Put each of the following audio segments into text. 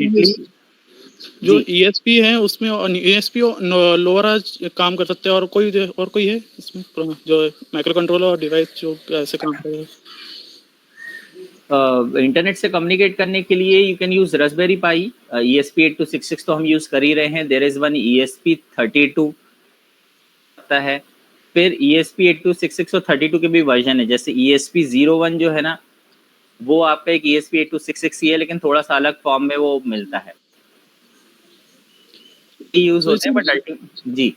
Completely जो जी ESP है उसमें ESP लोअर काम कर सकते हैं, और कोई है इसमें जो माइक्रो कंट्रोलर और डिवाइस जो ऐसे काम करेगा? इंटरनेट से कम्युनिकेट करने के लिए you can use Raspberry pi. ESP8266 तो हम यूज कर ही रहे हैं। देयर इज वन ESP32 आता है, फिर ESP8266 और 32 के भी वर्जन है। जैसे ESP01 जो है ना, वो आपका एक ESP8266 ही है, लेकिन थोड़ा सा अलग फॉर्म में वो मिलता है, यूज तो होते हैं। इसी बट अल्टीमेट जी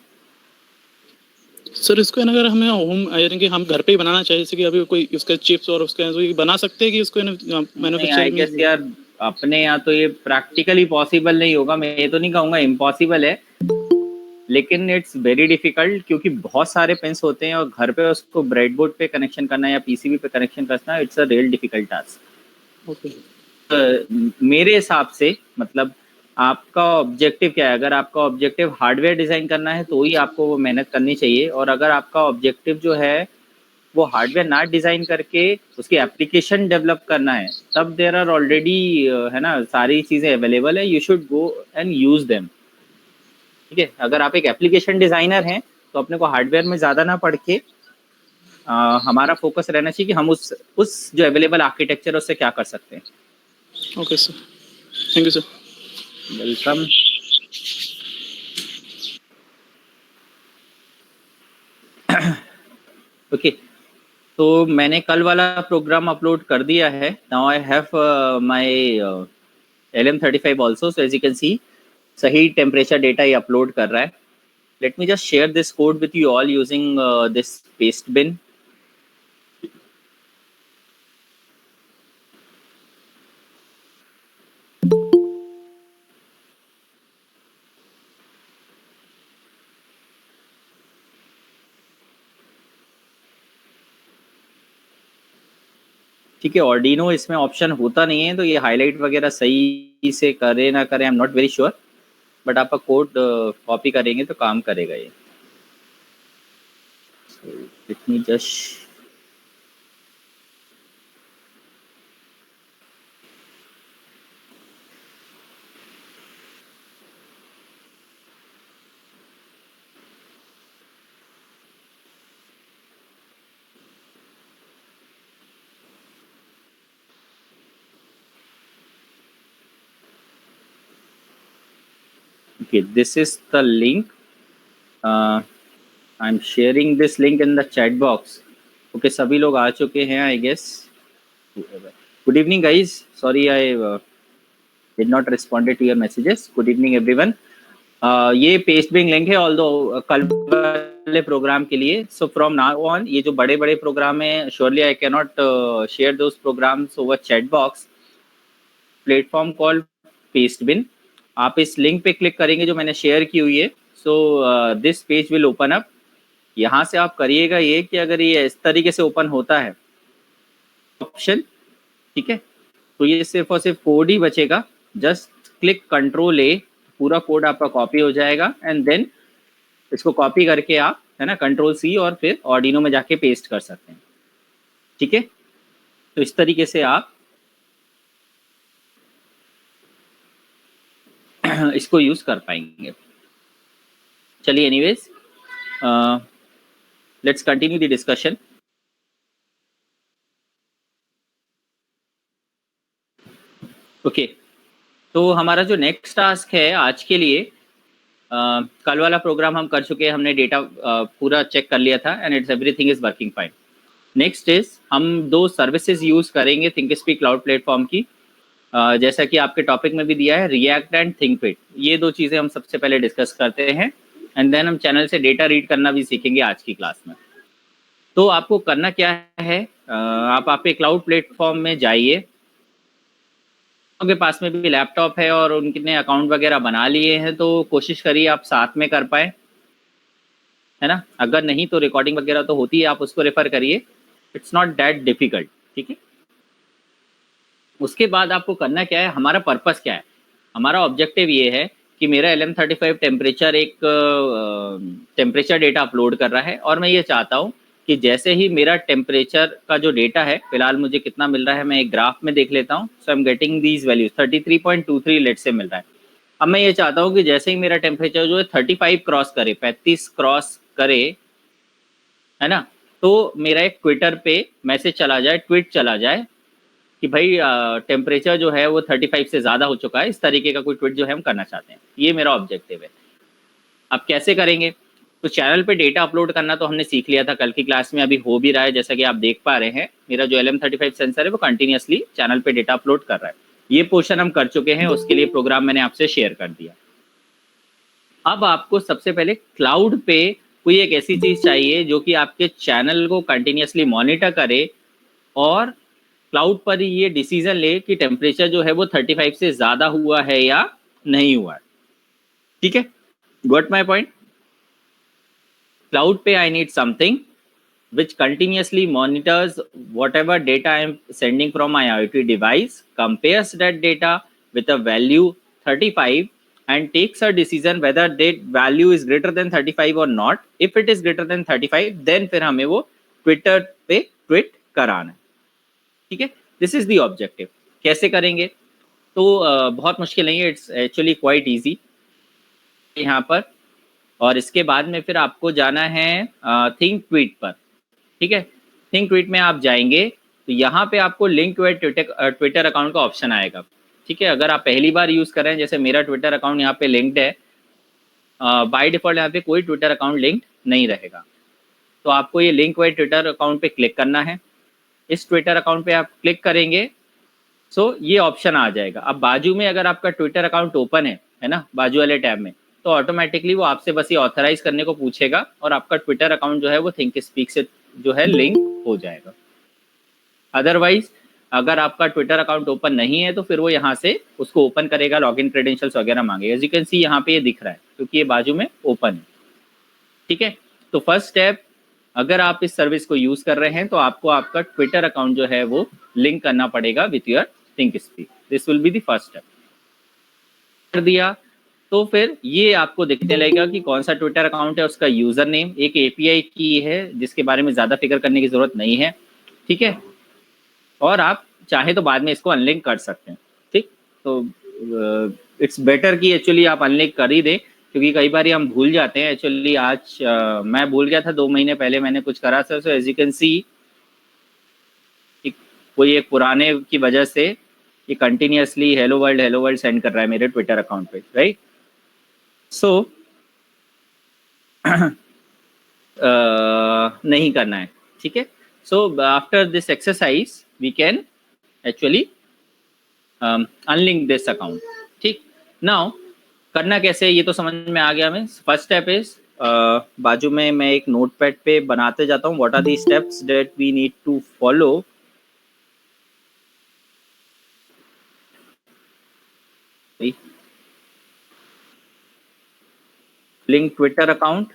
सर, इसको है ना, अगर हमें होम यानी कि हम घर पे ही बनाना चाहिए, जैसे कि अभी कोई इसके चिप्स और उसके तो ये बना सकते हैं कि इसको नहीं, आई मैन्युफैक्चरिंग गेस में? यार अपने यहाँ तो ये प्रैक्टिकली पॉसिबल नहीं होगा। मैं ये तो नहीं कहूँगा इम्पॉसिबल है, लेकिन इट्स वेरी डिफिकल्ट, क्योंकि बहुत सारे पिंस होते हैं और घर पे उसको ब्रेडबोर्ड पे कनेक्शन करना या पीसीबी पे कनेक्शन करना, it's a real difficult task. Okay. मेरे हिसाब से मतलब आपका ऑब्जेक्टिव क्या है? अगर आपका ऑब्जेक्टिव हार्डवेयर डिजाइन करना है तो ही आपको वो मेहनत करनी चाहिए, और अगर आपका ऑब्जेक्टिव जो है वो हार्डवेयर ना डिजाइन करके उसकी एप्लीकेशन डेवलप करना है, तब देर आर ऑलरेडी है ना सारी चीजें अवेलेबल है, you should go and use them. ठीक है, अगर आप एक एप्लीकेशन डिजाइनर हैं तो अपने को हार्डवेयर में ज्यादा ना पढ़ के हमारा फोकस रहना चाहिए कि हम उस जो अवेलेबल आर्किटेक्चर है उससे क्या कर सकते हैं। Okay sir, thank you sir. Welcome. Okay, तो मैंने कल वाला प्रोग्राम अपलोड कर दिया है। Now I have my LM35 also, so as you can see सही टेम्परेचर डेटा ये अपलोड कर रहा है। Let me just share this code with you all using this paste bin. ठीक है, ऑर्डिनो इसमें ऑप्शन होता नहीं है, तो ये हाईलाइट वगैरह सही से करे ना करे, आई am not very sure, but आपका कोड कॉपी करेंगे तो काम करेगा ये। Late me just okay, this is the link. I'm sharing this link in the chat box. Okay, सभी लोग आ चुके हैं I guess. Good evening guys. Sorry I did not responded to your messages. Good evening everyone. ये paste Bing link है although कल वाले programme के लिए। सो फ्रॉम नाउ ऑन ये जो बड़े बड़े प्रोग्राम है, surely I can not share those programs over chat box. Platform called paste bin, आप इस लिंक पे क्लिक करेंगे जो मैंने शेयर की हुई है। So this page will open up. यहाँ से आप करिएगा ये कि अगर ये इस तरीके से ओपन होता है ऑप्शन, ठीक है, तो ये सिर्फ और सिर्फ कोड ही बचेगा। जस्ट क्लिक Ctrl+A, पूरा कोड आपका कॉपी हो जाएगा, एंड देन इसको कॉपी करके आप है ना Ctrl+C और फिर ऑर्डिनो में जाके पेस्ट कर सकते हैं। ठीक है, तो इस तरीके से आप इसको यूज कर पाएंगे। चलिए anyways, let's continue the discussion. Okay, तो हमारा जो नेक्स्ट टास्क है आज के लिए, कल वाला प्रोग्राम हम कर चुके हैं, हमने डेटा पूरा चेक कर लिया था and it's everything is working fine. Next is हम दो सर्विसेज यूज करेंगे थिंकस्पीक क्लाउड प्लेटफॉर्म की। जैसा कि आपके टॉपिक में भी दिया है, रिएक्ट एंड थिंकफिट, ये दो चीज़ें हम सबसे पहले डिस्कस करते हैं, एंड देन हम चैनल से डेटा रीड करना भी सीखेंगे आज की क्लास में। तो आपको करना क्या है, आप आपके क्लाउड प्लेटफॉर्म में जाइए, आपके पास में भी लैपटॉप है और उनके अकाउंट वगैरह बना लिए हैं, तो कोशिश करिए आप साथ में कर पाए, है ना। अगर नहीं तो रिकॉर्डिंग वगैरह तो होती है, आप उसको रेफर करिए, इट्स नॉट दैट डिफिकल्ट। ठीक है, उसके बाद आपको करना क्या है, हमारा पर्पस क्या है। हमारा ऑब्जेक्टिव ये है कि मेरा LM35 टेम्परेचर एक टेम्परेचर डेटा अपलोड कर रहा है, और मैं ये चाहता हूँ कि जैसे ही मेरा टेम्परेचर का जो डेटा है, फिलहाल मुझे कितना मिल रहा है मैं एक ग्राफ में देख लेता हूँ. So I am getting these values 33.23 late से मिल रहा है. अब मैं ये चाहता हूँ कि जैसे ही मेरा टेम्परेचर जो है 35 क्रॉस करे, 35 क्रॉस करे, है ना, तो मेरा एक ट्विटर पे मैसेज चला जाए, ट्वीट चला जाए कि भाई टेम्परेचर जो है वो 35 से ज़्यादा हो चुका है. इस तरीके का कोई ट्वीट जो है हम करना चाहते हैं. ये मेरा ऑब्जेक्टिव है. अब कैसे करेंगे? तो चैनल पे डेटा अपलोड करना तो हमने सीख लिया था कल की क्लास में, अभी हो भी रहा है. जैसा कि आप देख पा रहे हैं, मेरा जो LM35 सेंसर है वो कंटिन्यूसली चैनल पे डेटा अपलोड कर रहा है. ये पोर्शन हम कर चुके हैं, उसके लिए प्रोग्राम मैंने आपसे शेयर कर दिया. अब आपको सबसे पहले क्लाउड पे कोई एक ऐसी चीज चाहिए जो कि आपके चैनल को कंटिन्यूसली मॉनिटर करे और क्लाउड पर ही ये डिसीजन ले कि टेम्परेचर जो है वो 35 से ज्यादा हुआ है या नहीं हुआ है. ठीक है, गॉट माय पॉइंट? क्लाउड पे I need something which continuously monitors whatever data I am sending from my IoT device, compares that data with a value 35 and takes a decision whether that value is greater than 35 or not. If it is greater than 35, then फिर हमें वो Twitter पे tweet कराना है. ठीक है, this is the objective. कैसे करेंगे? तो बहुत मुश्किल नहीं है, इट्स एक्चुअली क्वाइट ईजी यहाँ पर. और इसके बाद में फिर आपको जाना है थिंक ट्वीट पर. ठीक है, थिंक ट्वीट में आप जाएंगे तो यहाँ पे आपको लिंक टू ट्विटर अकाउंट का ऑप्शन आएगा. ठीक है, अगर आप पहली बार यूज कर रहे हैं, जैसे मेरा ट्विटर अकाउंट यहाँ पे लिंक्ड है, बाय डिफॉल्ट यहाँ पे कोई ट्विटर अकाउंट लिंक्ड नहीं रहेगा. तो आपको ये लिंक वाइड ट्विटर अकाउंट पे क्लिक करना है. इस ट्विटर अकाउंट पे आप क्लिक करेंगे, सो ये ऑप्शन आ जाएगा. अब बाजू में अगर आपका ट्विटर अकाउंट ओपन है ना, बाजू वाले टैब में, तो ऑटोमेटिकली वो आपसे बस ये ऑथराइज करने को पूछेगा और आपका ट्विटर अकाउंट जो है वो थिंक स्पीक से जो है लिंक हो जाएगा. अदरवाइज अगर आपका ट्विटर अकाउंट ओपन नहीं है तो फिर वो यहाँ से उसको ओपन करेगा, लॉगिन क्रेडेंशियल्स वगैरह मांगेगा. एज यू कैन सी यहाँ पे ये दिख रहा है क्योंकि ये बाजू में ओपन है. ठीक है, तो फर्स्ट स्टेप, अगर आप इस सर्विस को यूज कर रहे हैं तो आपको आपका ट्विटर अकाउंट जो है वो लिंक करना पड़ेगा with your think speak. This will be the first step. कर दिया तो फिर ये आपको दिखने लगेगा कि कौन सा ट्विटर अकाउंट है, उसका यूजर नेम, एक एपीआई की है जिसके बारे में ज्यादा फिक्र करने की जरूरत नहीं है. ठीक है, और आप चाहे तो बाद में इसको अनलिंक कर सकते हैं. ठीक, तो इट्स बेटर कि एक्चुअली आप अनलिंक कर ही दें, क्योंकि कई बार हम भूल जाते हैं. एक्चुअली आज मैं भूल गया था, 2 महीने पहले मैंने कुछ करा था. So as you can see कोई एक पुराने की वजह से ये कंटिन्यूसली हेलो वर्ल्ड सेंड कर रहा है मेरे ट्विटर अकाउंट पे, राइट? सो नहीं करना है. ठीक है, so after this exercise we can actually unlink this account. ठीक, नाउ करना कैसे ये तो समझ में आ गया हमें. फर्स्ट स्टेप इज बाजू में मैं एक नोटपैड पे बनाते जाता हूँ. What are the steps that we need to follow. Link Twitter account,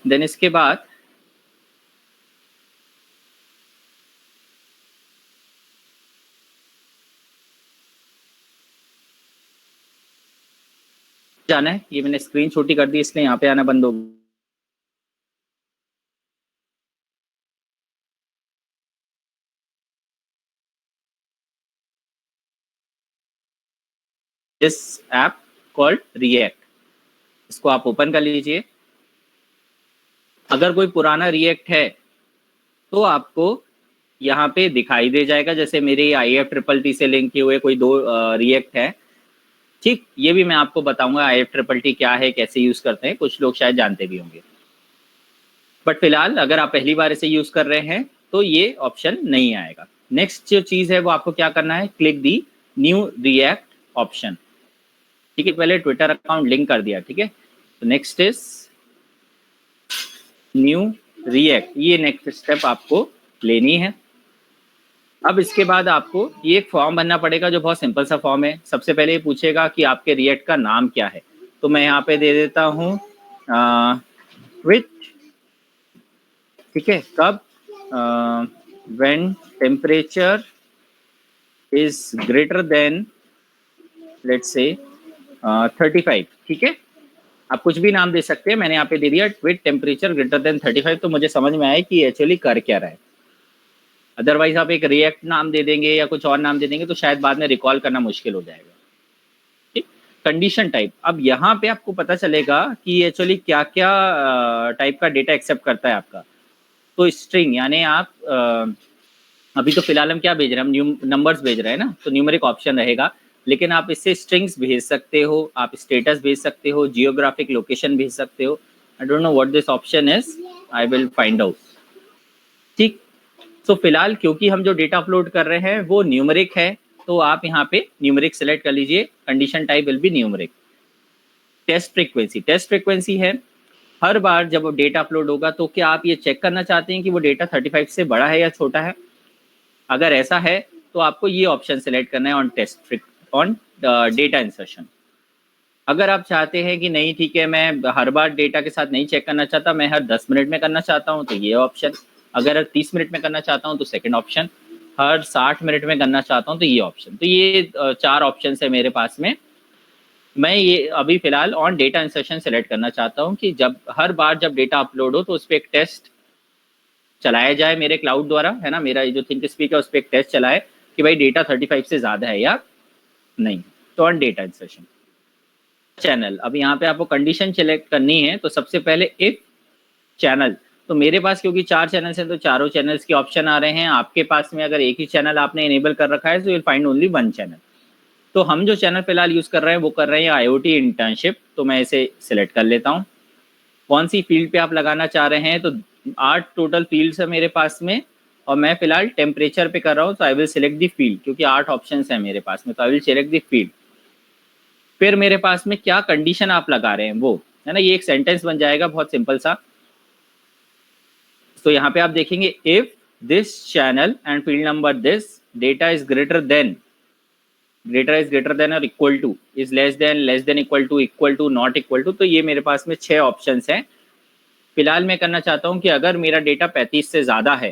then इसके बाद जाना है. ये मैंने स्क्रीन छोटी कर दी इसलिए यहाँ पे आना बंद हो गया. दिस ऐप कॉल्ड रिएक्ट, इसको आप ओपन कर लीजिए. अगर कोई पुराना रिएक्ट है तो आपको यहाँ पे दिखाई दे जाएगा, जैसे मेरे IFTTT से लिंक किए हुए कोई 2 रिएक्ट है. ठीक, ये भी मैं आपको बताऊंगा IFTTT क्या है, कैसे यूज करते हैं. कुछ लोग शायद जानते भी होंगे, बट फिलहाल अगर आप पहली बार इसे यूज कर रहे हैं तो ये ऑप्शन नहीं आएगा. नेक्स्ट जो चीज है वो आपको क्या करना है, क्लिक दी न्यू रिएक्ट ऑप्शन. ठीक है, पहले ट्विटर अकाउंट लिंक कर दिया. ठीक है, तो नेक्स्ट इज न्यू रिएक्ट. ये नेक्स्ट स्टेप आपको लेनी है. अब इसके बाद आपको ये एक फॉर्म भरना पड़ेगा जो बहुत सिंपल सा फॉर्म है. सबसे पहले ये पूछेगा कि आपके रिएक्ट का नाम क्या है. तो मैं यहाँ पे दे देता हूँ ट्विट. ठीक है, कब, when temperature is greater then let's say 35, ठीक है। आप कुछ भी नाम दे सकते हैं, मैंने यहाँ पे दे दिया विद टेम्परेचर ग्रेटर देन 35, तो मुझे समझ में आया कि एक्चुअली कर क्या रहा है। अदरवाइज आप एक रिएक्ट नाम दे देंगे या कुछ और नाम दे देंगे तो शायद बाद में रिकॉल करना मुश्किल हो जाएगा। ठीक, कंडीशन टाइप, अब यहाँ पे आपको पता चलेगा कि एक्चुअली क्या क्या टाइप का डेटा एक्सेप्ट करता है आपका। तो स्ट्रिंग यानी आप अभी तो फिलहाल हम क्या भेज रहे हैं, हम नंबर्स भेज रहे हैं ना, तो न्यूमेरिक ऑप्शन रहेगा, लेकिन आप इससे स्ट्रिंग्स भेज सकते हो, आप स्टेटस भेज सकते हो, जियोग्राफिक लोकेशन भेज सकते हो। आई don't know what this option is, I will find out. ठीक, तो फिलहाल क्योंकि हम जो डेटा अपलोड कर रहे हैं वो न्यूमेरिक है, तो आप यहाँ पे न्यूमेरिक सेलेक्ट कर लीजिए, condition type will be numeric. Test frequency है, हर बार जब डेटा अपलोड होगा तो क्या आप ये चेक करना चाहते हैं कि वो डेटा 35 से बड़ा है या छोटा है। अगर ऐसा है तो आपको ये ऑप्शन सेलेक्ट करना है ऑन डेटा इंसर्शन। अगर आप चाहते हैं कि नहीं ठीक है, मैं हर बार डेटा के साथ नहीं चेक करना चाहता, मैं हर 10 मिनट में करना चाहता हूँ, तो ये ऑप्शन। अगर 30 मिनट में करना चाहता हूँ तो सेकंड ऑप्शन, हर 60 मिनट में करना चाहता हूँ तो ये ऑप्शन। तो ये 4 ऑप्शन है मेरे पास में। मैं ये अभी फिलहाल ऑन डेटा इंसर्शन सेलेक्ट करना चाहता हूँ कि जब हर बार जब डेटा अपलोड हो तो उस पर एक टेस्ट चलाया जाए मेरे क्लाउड द्वारा, है ना, मेरा जो थिंक स्पीक है उस पर एक टेस्ट चलाए कि भाई डेटा 35 से ज़्यादा है या नहीं। तो ऑन डेटा इंसर्शन चैनल, अब यहाँ पे आपको कंडीशन सेलेक्ट करनी है, तो सबसे पहले इफ चैनल, तो मेरे पास क्योंकि 4 चैनल्स हैं तो चारों चैनल्स के ऑप्शन आ रहे हैं। आपके पास में अगर एक ही चैनल आपने इनेबल कर रखा है तो विल फाइंड ओनली 1 चैनल। तो हम जो चैनल फिलहाल यूज़ कर रहे हैं वो कर रहे हैं IoT इंटर्नशिप, तो मैं इसे सिलेक्ट कर लेता हूँ। कौन सी फील्ड पे आप लगाना चाह रहे हैं, तो 8 टोटल फील्ड्स है मेरे पास में, और मैं फिलहाल टेम्परेचर पे कर रहा हूँ, तो I will select the field, क्योंकि 8 ऑप्शंस हैं मेरे पास में, तो I will select the field. फिर मेरे पास में क्या कंडीशन आप लगा रहे हैं वो, है ना, ये एक सेंटेंस बन जाएगा बहुत सिंपल सा। तो यहाँ पे आप देखेंगे if this channel and field number this data is greater than और equal to, is less than equal to not equal to, तो ये मेरे पास में 6 ऑप्शंस हैं। फिलहाल मैं करना चाहता हूँ कि अगर मेरा डेटा 35 से ज़्यादा है,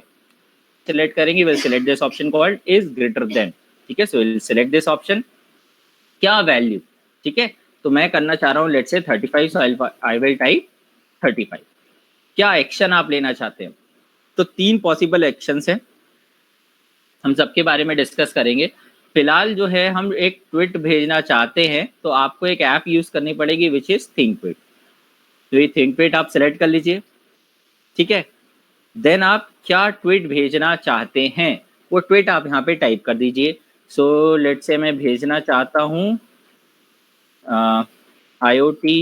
सिलेक्ट करेंगे, will select this option called is greater then. ठीक है, सो विल सिलेक्ट दिस ऑप्शन। क्या वैल्यू, ठीक है, तो मैं करना चाह रहा हूँ let's say 35, so I will type 35। क्या एक्शन आप लेना चाहते हैं, तो 3 पॉसिबल एक्शंस हैं, हम सबके बारे में डिस्कस करेंगे। फिलहाल जो है हम एक ट्वीट भेजना चाहते हैं, तो आपको एक ऐप यूज करनी पड़ेगी विच इज थिंकट्वीट। तो ये थिंकट्वीट आप सेलेक्ट कर लीजिए, ठीक है। देन आप क्या ट्वीट भेजना चाहते हैं वो ट्वीट आप यहाँ पे टाइप कर दीजिए। सो लेट्स से मैं भेजना चाहता हूँ IoT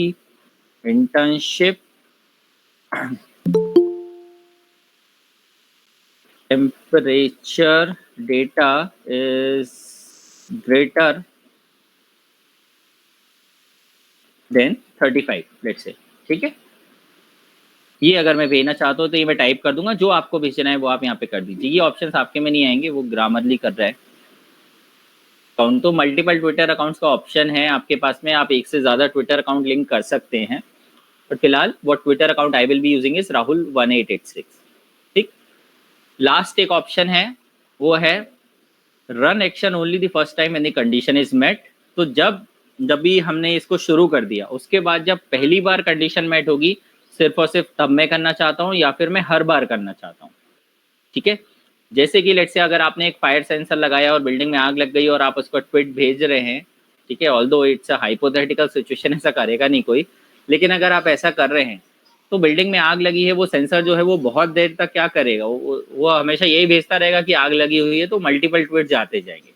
internship temperature data is greater than 35 let's say, ठीक है। ये अगर मैं भेजना चाहता हूँ तो ये मैं टाइप कर दूंगा, जो आपको भेजना है वो आप यहाँ पे कर दीजिए। ये ऑप्शंस आपके में नहीं आएंगे, वो ग्रामरली कर रहा है। अकाउंट तो मल्टीपल ट्विटर अकाउंट्स का ऑप्शन है आपके पास में, आप एक से ज़्यादा ट्विटर अकाउंट लिंक कर सकते हैं, बट फिलहाल वो Twitter account I will be using is Rahul 1886। ठीक, लास्ट एक ऑप्शन है वो है run action only the first time any condition is met. तो जब भी हमने इसको शुरू कर दिया उसके बाद जब पहली बार कंडीशन मेट होगी, सिर्फ और सिर्फ तब मैं करना चाहता हूँ या फिर मैं हर बार करना चाहता हूँ। ठीक है, जैसे कि लेट्स से अगर आपने एक फायर सेंसर लगाया और बिल्डिंग में आग लग गई और आप उसको ट्वीट भेज रहे हैं, ठीक है, although it's a hypothetical situation, ऐसा करेगा नहीं कोई, लेकिन अगर आप ऐसा कर रहे हैं तो बिल्डिंग में आग लगी है, वो सेंसर जो है वो बहुत देर तक क्या करेगा, वो हमेशा यही भेजता रहेगा कि आग लगी हुई है, तो मल्टीपल ट्वीट जाते जाएंगे।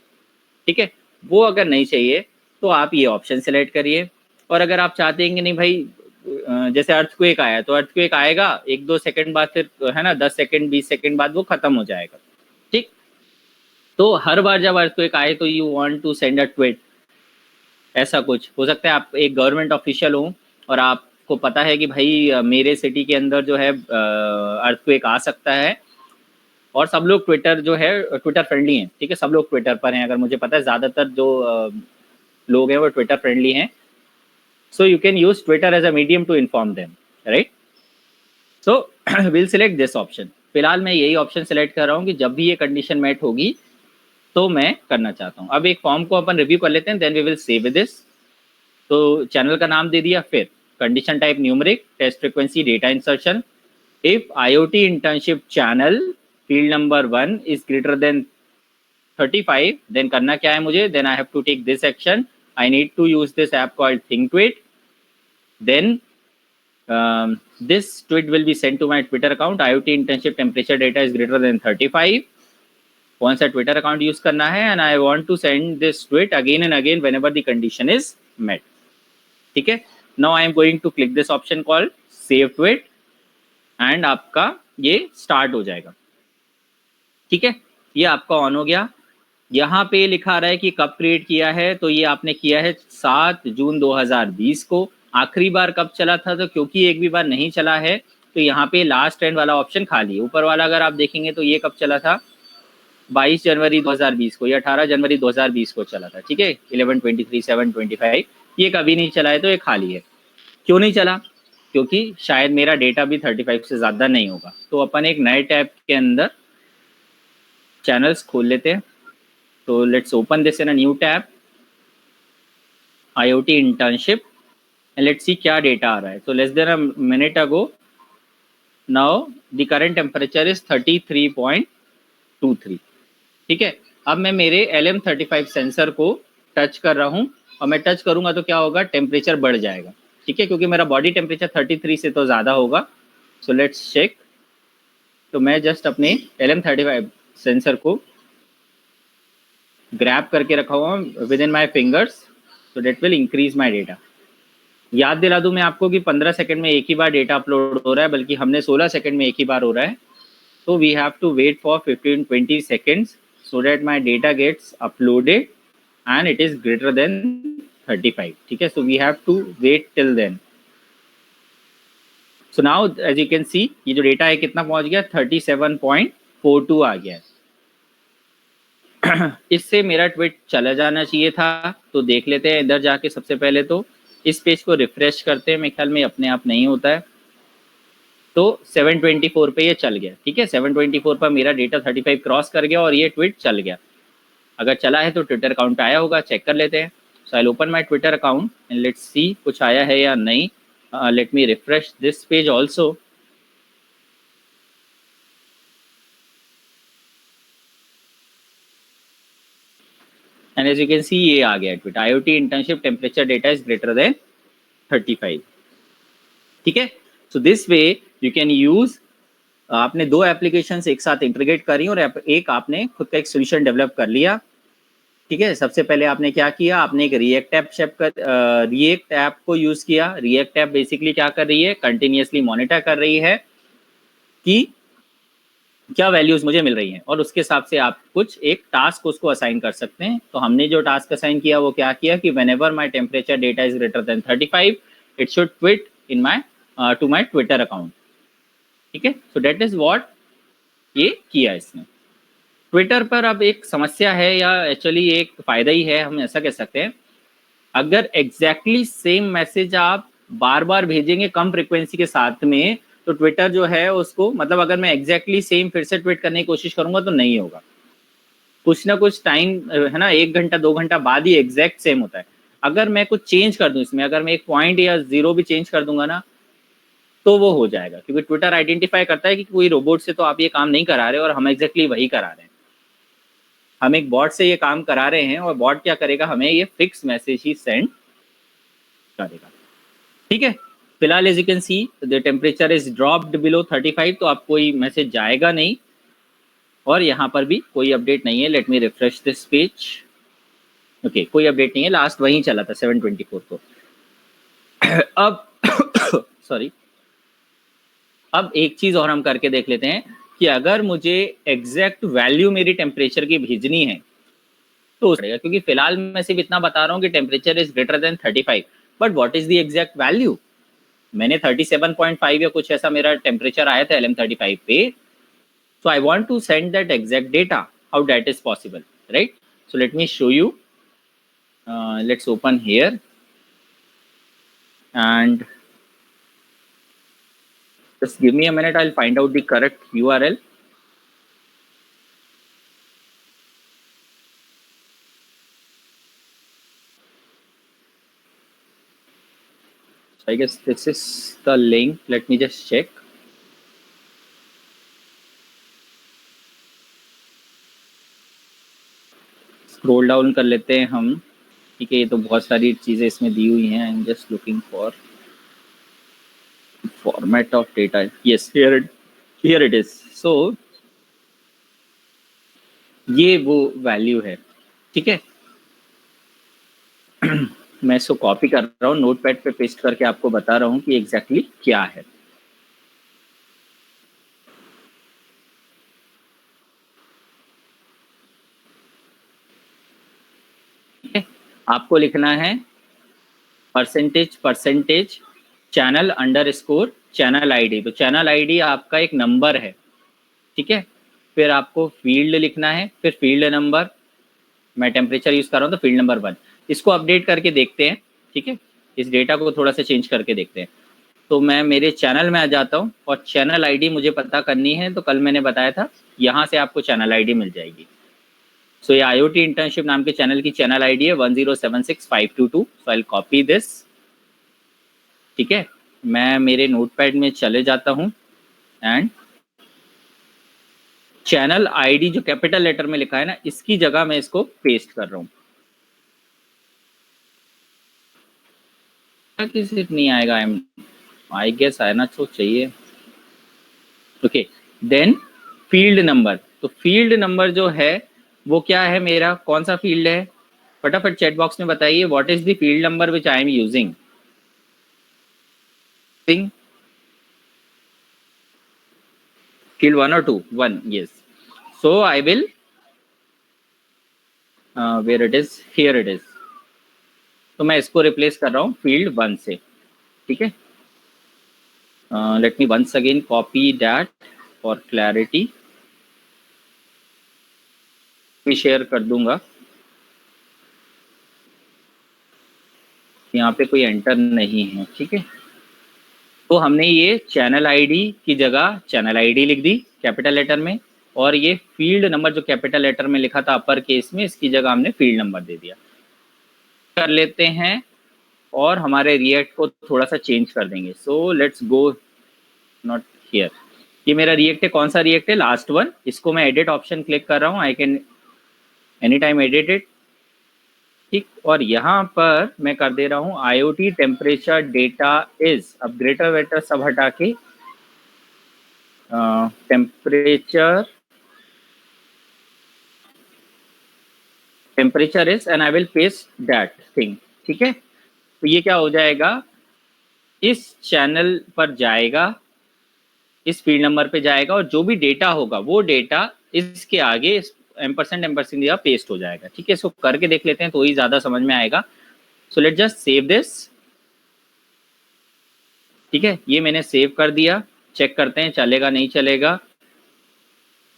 ठीक है, वो अगर नहीं चाहिए तो आप ये ऑप्शन सेलेक्ट करिए। और अगर आप चाहते हैं कि नहीं भाई जैसे अर्थक्वेक आया तो अर्थक्वेक आएगा 1-2 सेकंड बाद, फिर है ना 10 सेकंड 20 सेकंड बाद वो खत्म हो जाएगा। ठीक, तो हर बार जब अर्थक्वेक आए तो you want to send a tweet, ऐसा कुछ हो सकता है। आप एक गवर्नमेंट ऑफिशियल हो और आपको पता है कि भाई मेरे सिटी के अंदर जो है अर्थक्वेक आ सकता है, और सब लोग ट्विटर जो है ट्विटर फ्रेंडली हैं, ठीक है, सब लोग ट्विटर पर हैं, अगर मुझे पता है ज़्यादातर जो लोग हैं वो ट्विटर फ्रेंडली हैं, so you can use Twitter as a medium to inform them, right. So will select this option. फिलहाल मैं यही ऑप्शन सेलेक्ट कर रहा हूँ कि जब भी ये कंडीशन मेट होगी तो मैं करना चाहता हूँ। अब एक फॉर्म को अपन रिव्यू कर लेते हैं, then we will save this. तो चैनल का नाम दे दिया, फिर condition type numeric, test frequency, data insertion. If IoT internship channel field number 1 is greater than 35, then करना क्या है मुझे, then I have to take this action, I need to use this app called ThingTweet, देन this tweet will be sent to my Twitter account, IoT internship temperature data is greater than 35। कौन सा Twitter account use करना है, and I want to send this tweet again and again whenever the condition is met. ठीक है, now I am going to click this option called save tweet, and आपका ये start हो जाएगा। ठीक है, ये आपका ऑन हो गया। यहाँ पे लिखा रहा है कि कब क्रिएट किया है, तो ये आपने किया है 7 जून 2020 को। आखिरी बार कब चला था, तो क्योंकि एक भी बार नहीं चला है तो यहाँ पे लास्ट एंड वाला ऑप्शन खाली है। ऊपर वाला अगर आप देखेंगे तो ये कब चला था, 22 जनवरी 2020 को, या 18 जनवरी 2020 को चला था। ठीक है, 11:23, 7:25, ये कभी नहीं चला है तो ये खाली है। क्यों नहीं चला, क्योंकि शायद मेरा डेटा भी 35 से ज़्यादा नहीं होगा। तो अपन एक नए टैब के अंदर चैनल्स खोल लेते हैं। तो let's open this in a new tab, IoT internship, and let's सी क्या डेटा आ रहा है। तो less than a minute ago now the current temperature is 33.23। ठीक है, अब मैं मेरे LM35 सेंसर को टच कर रहा हूँ, और मैं टच करूँगा तो क्या होगा, टेम्परेचर बढ़ जाएगा। ठीक है, क्योंकि मेरा बॉडी टेम्परेचर 33 से तो ज़्यादा होगा। So let's check. तो मैं जस्ट अपने LM35 सेंसर को ग्रैब करके रखा हुआ within my fingers, so that will increase my data. याद दिला दूं मैं आपको कि 15 सेकंड में एक ही बार डेटा अपलोड हो रहा है, बल्कि हमने 16 सेकंड में एक ही बार हो रहा है। तो we have to wait for 15-20 seconds so that my data gets uploaded and it is greater than 35। ठीक है, so we have to wait till then। so now as you can see ये जो डेटा है कितना पहुंच गया, 37.42 आ गया है। इससे मेरा ट्वीट चला जाना चाहिए था। तो देख लेते हैं इधर जाके। सबसे पहले तो इस पेज को रिफ्रेश करते हैं, मेरे ख्याल में अपने आप नहीं होता है। तो 724 पे ये चल गया। ठीक है, 724 पर मेरा डेटा 35 क्रॉस कर गया और ये ट्वीट चल गया। अगर चला है तो ट्विटर अकाउंट आया होगा, चेक कर लेते हैं। So I open my Twitter account and let's see कुछ आया है या नहीं। Let me refresh this page also. And as you can see ये आ गया tweet, IoT internship temperature data is greater than 35। ठीक है, so this way you can use. आपने दो एप्लीकेशंस एक साथ इंटीग्रेट करी और एक आपने खुद का एक सोल्यूशन डेवलप कर लिया। ठीक है, सबसे पहले आपने क्या किया, आपने एक रिएक्ट ऐप को यूज किया। रिएक्ट ऐप बेसिकली क्या कर रही है, कंटिन्यूअसली मॉनिटर कर रही है कि क्या वैल्यूज मुझे मिल रही हैं, और उसके हिसाब से आप कुछ एक टास्क उसको असाइन कर सकते हैं। तो हमने जो टास्क असाइन किया वो क्या किया कि whenever my temperature data is greater than 35 it should tweet in my to my Twitter account. ठीक है, सो दैट इज व्हाट ये किया इसने। ट्विटर पर अब एक समस्या है, या एक्चुअली एक फायदा ही है, हम ऐसा कह सकते हैं। अगर एग्जैक्टली सेम मैसेज आप बार बार भेजेंगे कम फ्रिक्वेंसी के साथ में, तो ट्विटर जो है उसको, मतलब अगर मैं एग्जैक्टली सेम फिर से ट्वीट करने की कोशिश करूंगा तो नहीं होगा। कुछ ना कुछ टाइम है ना, 1 घंटा 2 घंटा बाद ही एग्जैक्ट सेम होता है। अगर मैं कुछ चेंज कर दूं इसमें, अगर मैं एक पॉइंट या जीरो भी चेंज कर दूंगा ना, तो वो हो जाएगा, क्योंकि ट्विटर आइडेंटिफाई करता है कि कोई रोबोट से तो आप ये काम नहीं करा रहे, और हम एग्जैक्टली वही करा रहे हैं। हम एक बॉट से ये काम करा रहे हैं, और बॉट क्या करेगा, हमें ये फिक्स मैसेज ही सेंड करेगा। ठीक है, फिलहाल as you can see the temperature is dropped below 35, तो आपको कोई मैसेज जाएगा नहीं, और यहाँ पर भी कोई अपडेट नहीं है। Let me refresh this page. Okay, कोई अपडेट नहीं है, लास्ट वहीं चला था 724 को। अब सॉरी, अब एक चीज और हम करके देख लेते हैं कि अगर मुझे एग्जैक्ट वैल्यू मेरी टेम्परेचर की भेजनी है तो पड़ेगा, क्योंकि फिलहाल मैं सिर्फ इतना बता रहा हूँ कि temperature is greater than 35, but what is the exact value. मैंने 37.5 या कुछ ऐसा मेरा टेम्परेचर आया था LM35 पे, so I want to send that exact data, how that is possible, right? So let me show you. Let's open here and just give me a minute, I'll find out the correct URL. I guess this is the link. Let me just check. Scroll down कर लेते हैं हम. ठीक है, ये तो बहुत सारी चीजें इसमें दी हुई हैं. I am just looking for format of data. Yes, here it is. So ये वो वैल्यू है. ठीक है. मैं इसको कॉपी कर रहा हूँ, नोटपैड पे पेस्ट करके आपको बता रहा हूँ कि एग्जैक्टली क्या है. आपको लिखना है percentage channel underscore channel ID. तो चैनल आईडी आपका एक नंबर है. ठीक है. फिर आपको फील्ड लिखना है, फिर फील्ड नंबर. मैं टेम्परेचर यूज कर रहा हूँ तो फील्ड नंबर 1. इसको अपडेट करके देखते हैं. ठीक है, इस डेटा को थोड़ा सा चेंज करके देखते हैं. तो मैं मेरे चैनल में आ जाता हूँ और चैनल आईडी मुझे पता करनी है. तो कल मैंने बताया था यहाँ से आपको चैनल आईडी मिल जाएगी. सो ये IoT इंटर्नशिप नाम के चैनल की चैनल आईडी है 1076522. सो आई कॉपी दिस. ठीक है, मैं मेरे नोटपैड में चले जाता हूँ एंड चैनल आईडी जो कैपिटल लेटर में लिखा है ना, इसकी जगह मैं इसको पेस्ट कर रहा हूँ. किसी नहीं आएगा. आई गेस आना तो चाहिए. Okay, then field number. तो फील्ड नंबर जो है वो क्या है मेरा, कौन सा फील्ड है, फटाफट चैट बॉक्स में बताइए. What is the field number which I am using. Field 1 और 2? 1. yes. so I will where it is, here it is. तो मैं इसको रिप्लेस कर रहा हूँ फील्ड 1 से. ठीक है. Let me once again copy that for clarity. भी शेयर कर दूंगा. यहाँ पे कोई एंटर नहीं है. ठीक है. तो हमने ये चैनल आईडी की जगह चैनल आईडी लिख दी कैपिटल लेटर में, और ये फील्ड नंबर जो कैपिटल लेटर में लिखा था अपर केस में, इसकी जगह हमने फील्ड नंबर दे दिया. कर लेते हैं और हमारे रिएक्ट को थोड़ा सा चेंज कर देंगे. So let's go not here. ये मेरा रिएक्ट है. कौन सा रिएक्ट है? Last one. इसको मैं एडिट ऑप्शन क्लिक कर रहा हूँ. I can any time edit it. ठीक. और यहाँ पर मैं कर दे रहा हूँ IoT टेम्परेचर डेटा इज. अब ग्रेटर वेटर सब हटा के temperature is and I will paste that thing. ठीक है. तो ये क्या हो जाएगा, इस चैनल पर जाएगा, इस फील्ड नंबर पे जाएगा, और जो भी डेटा होगा वो डेटा इसके आगे एम्परसेंड या पेस्ट हो जाएगा. ठीक है. इसको करके देख लेते हैं तो ही ज्यादा समझ में आएगा. So let just save this. ठीक है, ये मैंने सेव कर दिया. चेक करते हैं चलेगा नहीं चलेगा.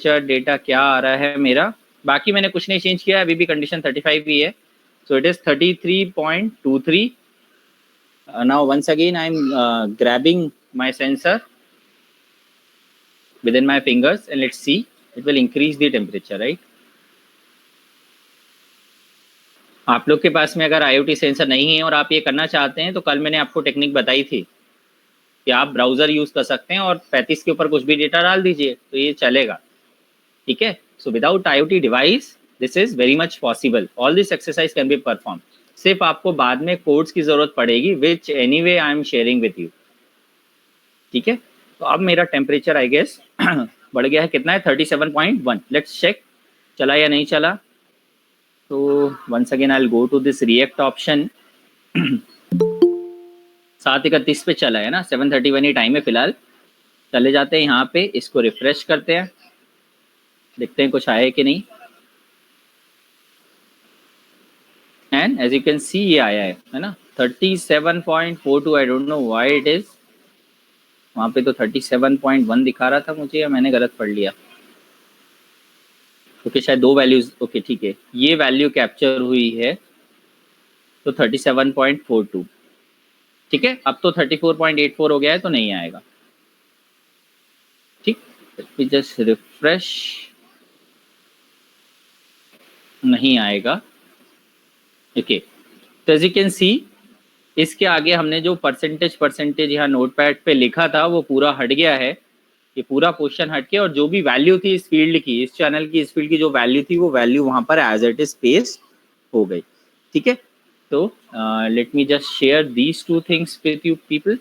डेटा क्या आ रहा है मेरा. बाकी मैंने कुछ नहीं चेंज किया. अभी भी कंडीशन 35 ही है. So it is 33.23. Now once again I am grabbing my sensor within my fingers and let's see, it will increase the temperature, right? आप लोग के पास में अगर IoT सेंसर नहीं है और आप ये करना चाहते हैं तो कल मैंने आपको टेक्निक बताई थी कि आप ब्राउजर यूज कर सकते हैं और 35 के ऊपर कुछ भी डेटा डाल दीजिए तो ये चलेगा. ठीक है. So without IoT device this is very much possible. All this exercise can be perform. सिर्फ आपको बाद में कोड्स की जरूरत पड़ेगी which anyway I am sharing with you. ठीक है. तो अब मेरा टेम्परेचर आई गेस बढ़ गया है. कितना है? 37.1. लेट्स चेक चला या नहीं चला. तो once again I will go to this react option. 7:31 पे चला है ना. 7:31 ही टाइम है फिलहाल. चले जाते हैं यहाँ पे, इसको रिफ्रेश करते हैं, देखते हैं कुछ आया कि नहीं. And as you can see ये आया है ना 37.42. I don't know why it is. वहाँ पे तो 37.1 दिखा रहा था मुझे, या मैंने गलत पढ़ लिया. ओके, शायद दो वैल्यूज. ओके ठीक है, ये वैल्यू कैप्चर हुई है तो 37.42. ठीक है. अब तो 34.84 हो गया है तो नहीं आएगा. ठीक. Just refresh. नहीं आएगा. ओके. तो एज यू कैन सी इसके आगे हमने जो परसेंटेज यहाँ नोटपैड पे लिखा था वो पूरा हट गया है। ये पूरा क्वेश्चन हट के, और जो भी वैल्यू थी इस फील्ड की, इस चैनल की, इस फील्ड की जो वैल्यू थी वो वैल्यू वहां पर एज इट इज पेस्ट हो गई। ठीक है, तो let me just share these two things with you people.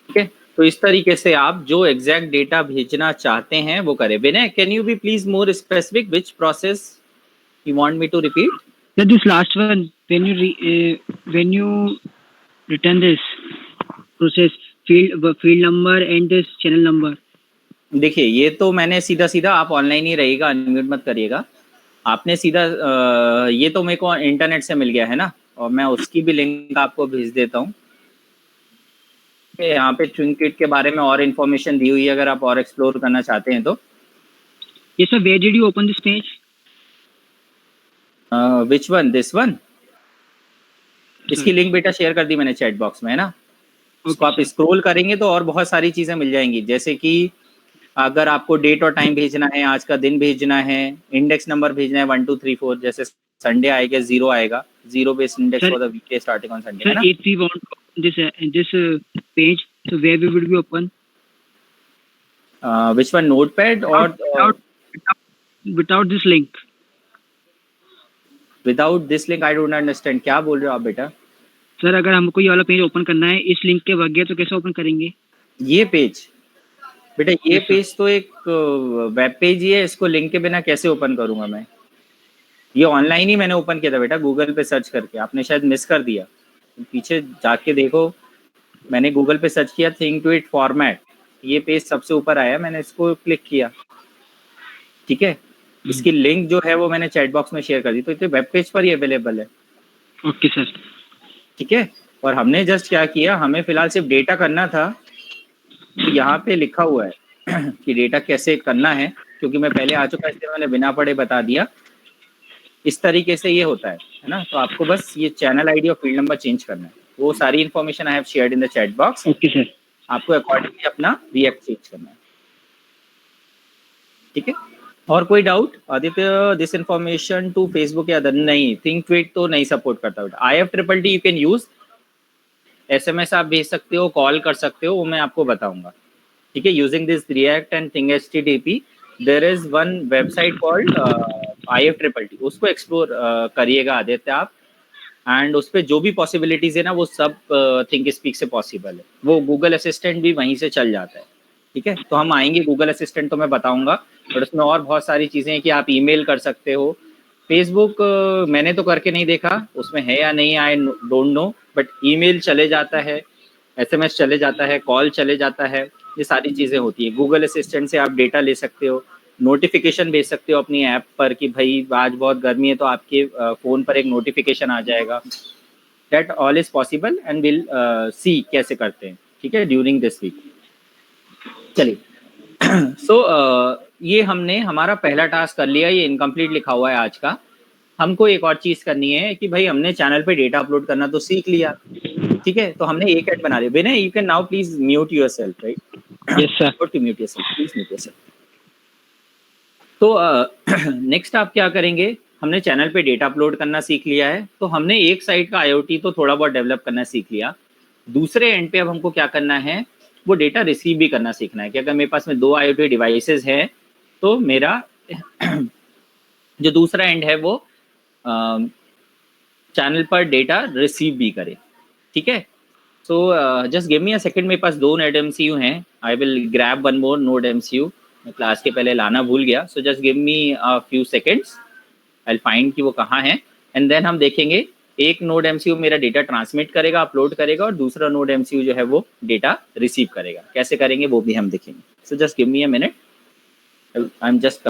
ठीक है, तो इस तरीके से आप जो एग्जैक्ट डेटा भेजना चाहते हैं वो करें। Vinay, can you be please more specific which process you want me to repeat? Yeah, this last one, when you return this process, field number and this channel number. देखिए, ये तो मैंने सीधा सीधा, आप ऑनलाइन ही रहिएगा, अनम्यूट मत करिएगा। आपने सीधा ये तो मेरे को इंटरनेट से मिल गया है ना, और मैं उसकी भी लिंक आपको भेज देता हूँ। यहाँ पे ट्विंकिट के बारे में और इन्फॉर्मेशन दी हुई है, अगर आप और एक्सप्लोर करना चाहते हैं तो। Yes sir, where did you open this page? Which one? This one? इसकी लिंक बेटा शेयर कर दी मैंने चैट बॉक्स में, है ना। उसको आप स्क्रॉल करेंगे तो और बहुत सारी चीजें मिल जाएंगी, जैसे कि अगर आपको डेट और टाइम भेजना है, आज का दिन भेजना है, इंडेक्स नंबर भेजना है 1 2 3 4, जैसे संडे आएगा 0 आएगा, 0 based index for the weekday starting on Sunday, है ना। If we want to open this page, so where we will be open? Which one, notepad or without this link? Without this link? I don't understand, क्या बोल रहे हो आप बेटा? Sir अगर हमको ये वाला पेज ओपन करना है इस लिंक के बगैर तो कैसे ओपन करेंगे? ये पेज बेटा, ये पेज तो एक वेब पेज ही है, इसको लिंक के बिना कैसे ओपन करूंगा मैं? ये ऑनलाइन ही मैंने ओपन किया था बेटा, गूगल पे सर्च करके। आपने शायद मिस कर दिया, पीछे जाके देखो। मैंने गूगल पे सर्च किया थिंक टू इट फॉर्मेट, ये पेज सबसे ऊपर आया, मैंने इसको क्लिक किया। ठीक है, इसकी लिंक जो है वो मैंने चैट बॉक्स में शेयर कर दी, तो ये वेब पेज पर ही अवेलेबल है। Okay sir. ठीक है, और हमने जस्ट क्या किया, हमें फिलहाल सिर्फ डेटा करना था। तो यहाँ पे लिखा हुआ है कि डेटा कैसे करना है, क्योंकि मैं पहले आ चुका, इसलिए मैंने बिना पढ़े बता दिया। इस तरीके से ये होता है ना। तो आपको बस ये चैनल आईडी और फील्ड नंबर चेंज करना है, वो सारी information I have shared in the chat box. Okay sir. आपको अकॉर्डिंगली अपना रिएक्ट चेंज करना है। ठीक है, और कोई doubt Aditya? This information to Facebook या अदर? नहीं, थिंक ट्वीट तो नहीं सपोर्ट करता। IFTTT you can use, SMS आप भेज सकते हो, कॉल कर सकते हो, वो मैं आपको बताऊंगा। ठीक है, using this react and thing HTTP, there is one website called IFTTT, उसको एक्सप्लोर करिएगा आदित्य आप। एंड उस पर जो भी पॉसिबिलिटीज है ना, वो सब थिंक स्पीक से पॉसिबल है। वो गूगल असिस्टेंट भी वहीं से चल जाता है। ठीक है, तो हम आएंगे गूगल असिस्टेंट तो मैं बताऊंगा, बट उसमें और बहुत सारी चीज़ें हैं कि आप ईमेल कर सकते हो। फेसबुक मैंने तो करके नहीं देखा उसमें है या नहीं, आई डोंट नो, बट ईमेल चले जाता है, SMS चले जाता है, कॉल चले जाता है, ये सारी चीज़ें होती है। गूगल असिस्टेंट से आप डेटा ले सकते हो, नोटिफिकेशन भेज सकते हो अपनी ऐप पर कि भाई आज बहुत गर्मी है, तो आपके फ़ोन पर एक नोटिफिकेशन आ जाएगा। That all is possible and will see कैसे करते हैं। ठीक है, ड्यूरिंग दिस वीक। चलिए सो ये हमने हमारा पहला टास्क कर लिया, ये इनकम्प्लीट लिखा हुआ है आज का। हमको एक और चीज़ करनी है कि भाई हमने चैनल पे डेटा अपलोड करना तो सीख लिया। ठीक है, तो हमने एक ऐड बना लिया। Vinay, you can now please mute yourself, right? Yes sir. To mute yourself, please mute yourself. तो नेक्स्ट आप क्या करेंगे, हमने चैनल पे डेटा अपलोड करना सीख लिया है, तो हमने एक साइड का IoT तो थोड़ा बहुत डेवलप करना सीख लिया। दूसरे एंड पे अब हमको क्या करना है, वो डेटा रिसीव भी करना सीखना है कि अगर मेरे पास में 2 IoT डिवाइसेस हैं, तो मेरा जो दूसरा एंड है वो चैनल पर डेटा रिसीव भी करे। ठीक है, सो just give me a second. मेरे पास 2 नोड MCU हैं, I will grab one more node MCU। मैं क्लास के पहले लाना भूल गया, सो just give me a few seconds, I will find कि वो कहाँ है, एंड देन हम देखेंगे। एक नोड MCU मेरा डेटा ट्रांसमिट करेगा, अपलोड करेगा, और दूसरा नोड MCU जो है वो डेटा रिसीव करेगा। कैसे करेंगे वो भी हम देखेंगे। So just give me a minute, I am just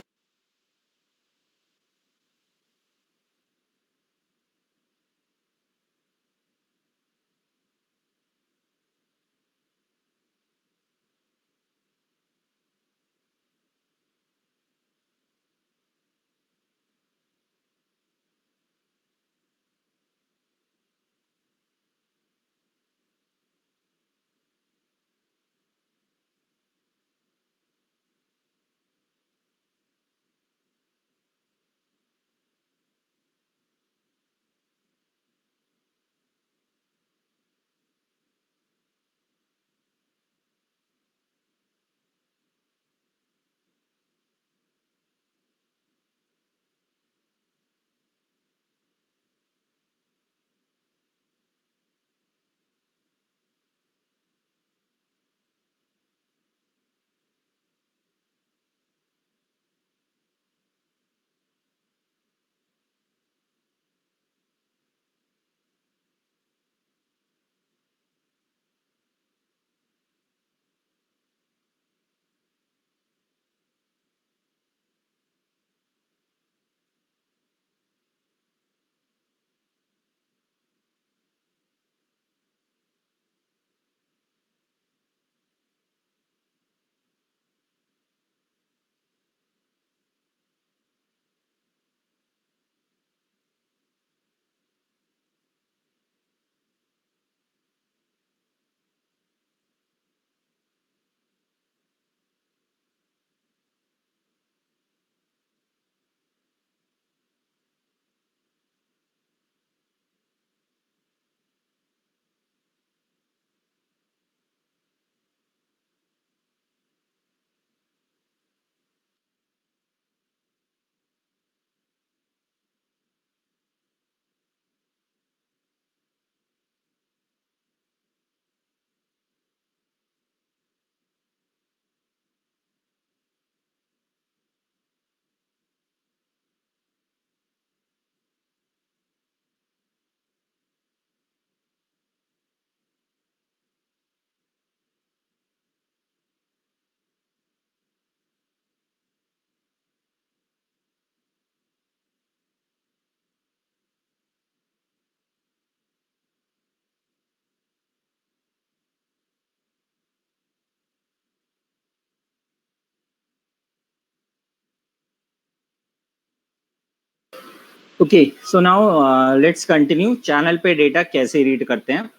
okay, so now let's continue. Channel पे डेटा कैसे रीड करते हैं।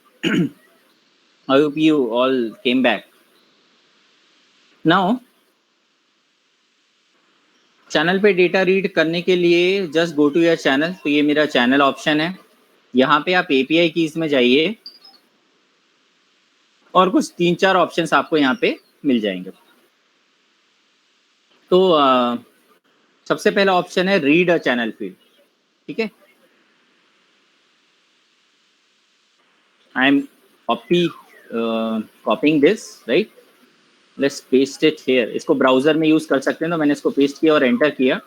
I hope you all came back. Now channel पे डेटा रीड करने के लिए just go to your channel. तो ये मेरा चैनल ऑप्शन है। यहाँ पे आप एपीआई कीज में जाइए और कुछ 3-4 ऑप्शंस आपको यहाँ पे मिल जाएंगे। तो सबसे पहला ऑप्शन है रीड अ चैनल फीड। ठीक है, I am कॉपिंग this, right. Let's paste it here. इसको ब्राउजर में यूज कर सकते हैं, तो मैंने इसको पेस्ट किया और एंटर किया।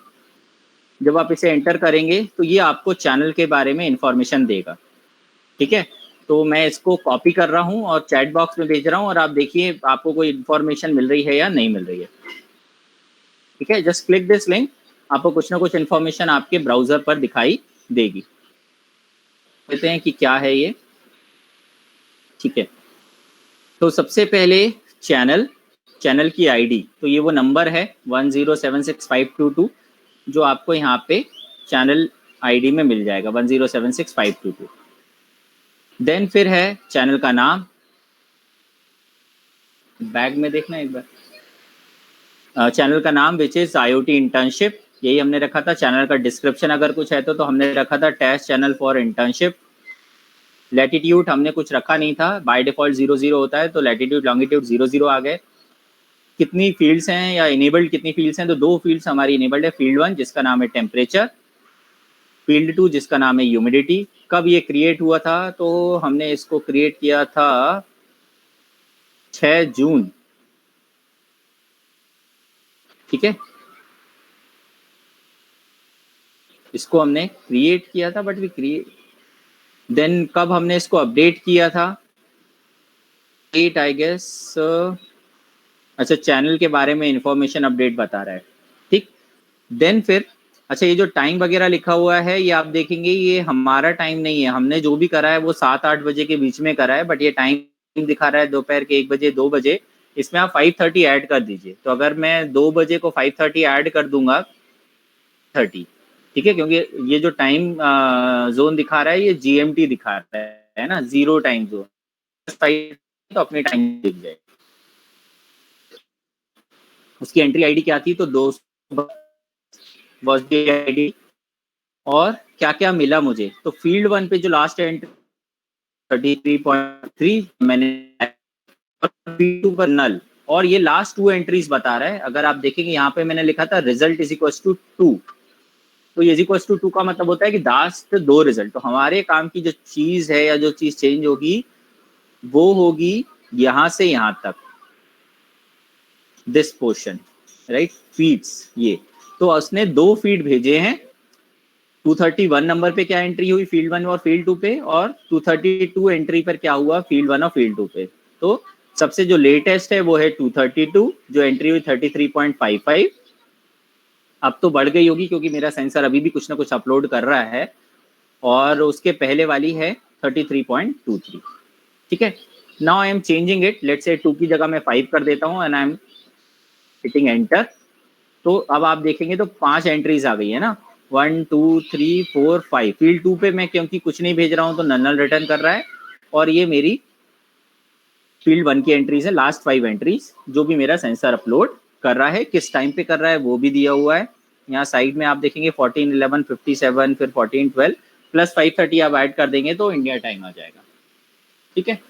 जब आप इसे एंटर करेंगे तो ये आपको चैनल के बारे में इंफॉर्मेशन देगा। ठीक है, तो मैं इसको कॉपी कर रहा हूँ और चैट बॉक्स में भेज रहा हूँ, और आप देखिए आपको कोई इंफॉर्मेशन मिल रही है या नहीं मिल रही है। ठीक है, जस्ट क्लिक दिस लिंक, आपको कुछ ना कुछ इंफॉर्मेशन आपके ब्राउजर पर दिखाई देगी। कहते हैं कि क्या है ये। ठीक है, तो सबसे पहले चैनल की आईडी, तो ये वो नंबर है 1076522 जो आपको यहाँ पे चैनल आईडी में मिल जाएगा, 1076522। देन फिर है चैनल का नाम, बैग में देखना एक बार। चैनल का नाम विच इज IoT इंटर्नशिप, यही हमने रखा था। चैनल का डिस्क्रिप्शन अगर कुछ है तो हमने रखा था test channel for internship. Latitude हमने कुछ रखा नहीं था, बाय डिफॉल्ट 00 होता है, तो लैटिट्यूड लॉन्गिट्यूड 00 आ गए। कितनी फील्ड्स हैं या इनेबल्ड कितनी फील्ड्स हैं, तो 2 फील्ड्स हमारी इनेबल्ड है। फील्ड 1 जिसका नाम है टेम्परेचर, फील्ड 2 जिसका नाम है ह्यूमिडिटी। कब ये क्रिएट हुआ था, तो हमने इसको क्रिएट किया था 6 जून। ठीक है, इसको हमने क्रिएट किया था, बट वी क्रिएट। देन कब हमने इसको अपडेट किया था, 8 आई गेस। अच्छा, चैनल के बारे में इंफॉर्मेशन अपडेट बता रहा है। ठीक, देन फिर अच्छा, ये जो टाइम वगैरह लिखा हुआ है ये आप देखेंगे, ये हमारा टाइम नहीं है। हमने जो भी करा है वो 7-8 बजे के बीच में करा है, बट ये टाइम दिखा रहा है दोपहर के 1 बजे 2 बजे। इसमें आप 5:30 ऐड कर दीजिए। तो अगर मैं 2 बजे को 5:30 ऐड कर दूंगा 30, ठीक है, क्योंकि ये जो टाइम जोन दिखा रहा है ये GMT दिखा रहा है ना, 0 टाइम जोन। तो अपने टाइम दिख जाए। उसकी एंट्री आईडी क्या थी, तो 200 बर्थडे आईडी। और क्या क्या मिला मुझे, तो फील्ड 1 पे जो लास्ट एंट्री 33.3 मैंने, फील्ड 2 पर नल। और ये लास्ट 2 एंट्रीज बता रहा है। अगर आप देखेंगे यहाँ पे मैंने लिखा था रिजल्ट इज इक्वल टू 2, तो ये इज इक्वल टू 2 का मतलब होता है कि लास्ट 2 रिजल्ट। तो हमारे काम की जो चीज है या जो चीज चेंज होगी वो होगी यहाँ से यहाँ तक, दिस पोर्शन, राइट, फीड्स ये। तो उसने 2 फीड भेजे हैं। 231 नंबर पे क्या एंट्री हुई फील्ड 1 और फील्ड 2 पे, और 232 एंट्री पर क्या हुआ फील्ड 1 और फील्ड 2 पे। तो सबसे जो लेटेस्ट है वो है 232 जो एंट्री हुई 33.55। अब तो बढ़ गई होगी क्योंकि मेरा सेंसर अभी भी कुछ ना कुछ अपलोड कर रहा है। और उसके पहले वाली है 33.23। ठीक है, now I am changing it. Let's say 2 की जगह मैं 5 कर देता हूँ and I am hitting enter. तो अब आप देखेंगे तो 5 एंट्रीज आ गई है ना, 1 2 3 4 5। फील्ड 2 पे मैं क्योंकि कुछ नहीं भेज रहा हूँ तो नल रिटर्न कर रहा है। और ये मेरी फील्ड 1 की एंट्रीज है, लास्ट 5 एंट्रीज जो भी मेरा सेंसर अपलोड कर रहा है। किस टाइम पे कर रहा है वो भी दिया हुआ है। यहाँ साइड में आप देखेंगे 14:11:57, फिर 14:12 प्लस 5:30 आप ऐड कर देंगे तो इंडिया टाइम आ जाएगा। ठीक है,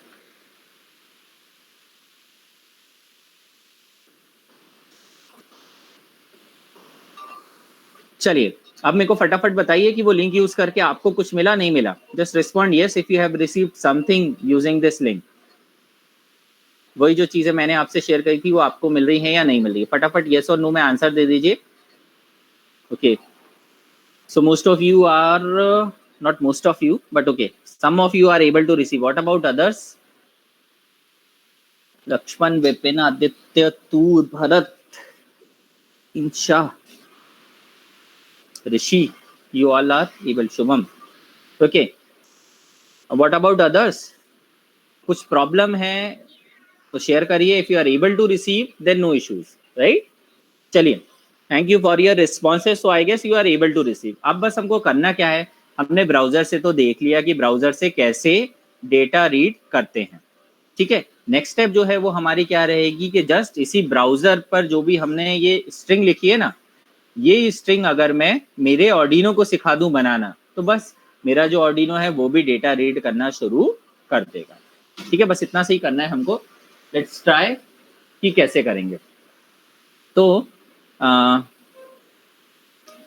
चलिए अब मेरे को फटाफट बताइए कि वो लिंक यूज करके आपको कुछ मिला नहीं मिला। Just respond yes if you have received something using this link. वही जो चीजें मैंने आपसे शेयर करी थी वो आपको मिल रही है या नहीं मिल रही है, फटाफट यस और नो में आंसर दे दीजिए। Okay, so most of you are not most of you but okay, some of you are able to receive. What about others? Lakshman, Vipin, Aditya, Tur, Bharat, Insha, Rishi, you all are able. Shubham, okay. What about others? कुछ problem है तो share करिए। If you are able to receive then no issues, right. चलिए thank you for your responses, so I guess you are able to receive. अब बस हमको करना क्या है, हमने ब्राउजर से तो देख लिया कि ब्राउजर से कैसे डेटा रीड करते हैं, ठीक है। नेक्स्ट स्टेप जो है वो हमारी क्या रहेगी कि जस्ट इसी ब्राउजर पर जो भी हमने ये स्ट्रिंग लिखी है ना, ये स्ट्रिंग अगर मैं मेरे ऑर्डिनो को सिखा दूं बनाना, तो बस मेरा जो ऑर्डिनो है वो भी डेटा रीड करना शुरू कर देगा, ठीक है। बस इतना सही करना है हमको। लेट्स ट्राई कि कैसे करेंगे। तो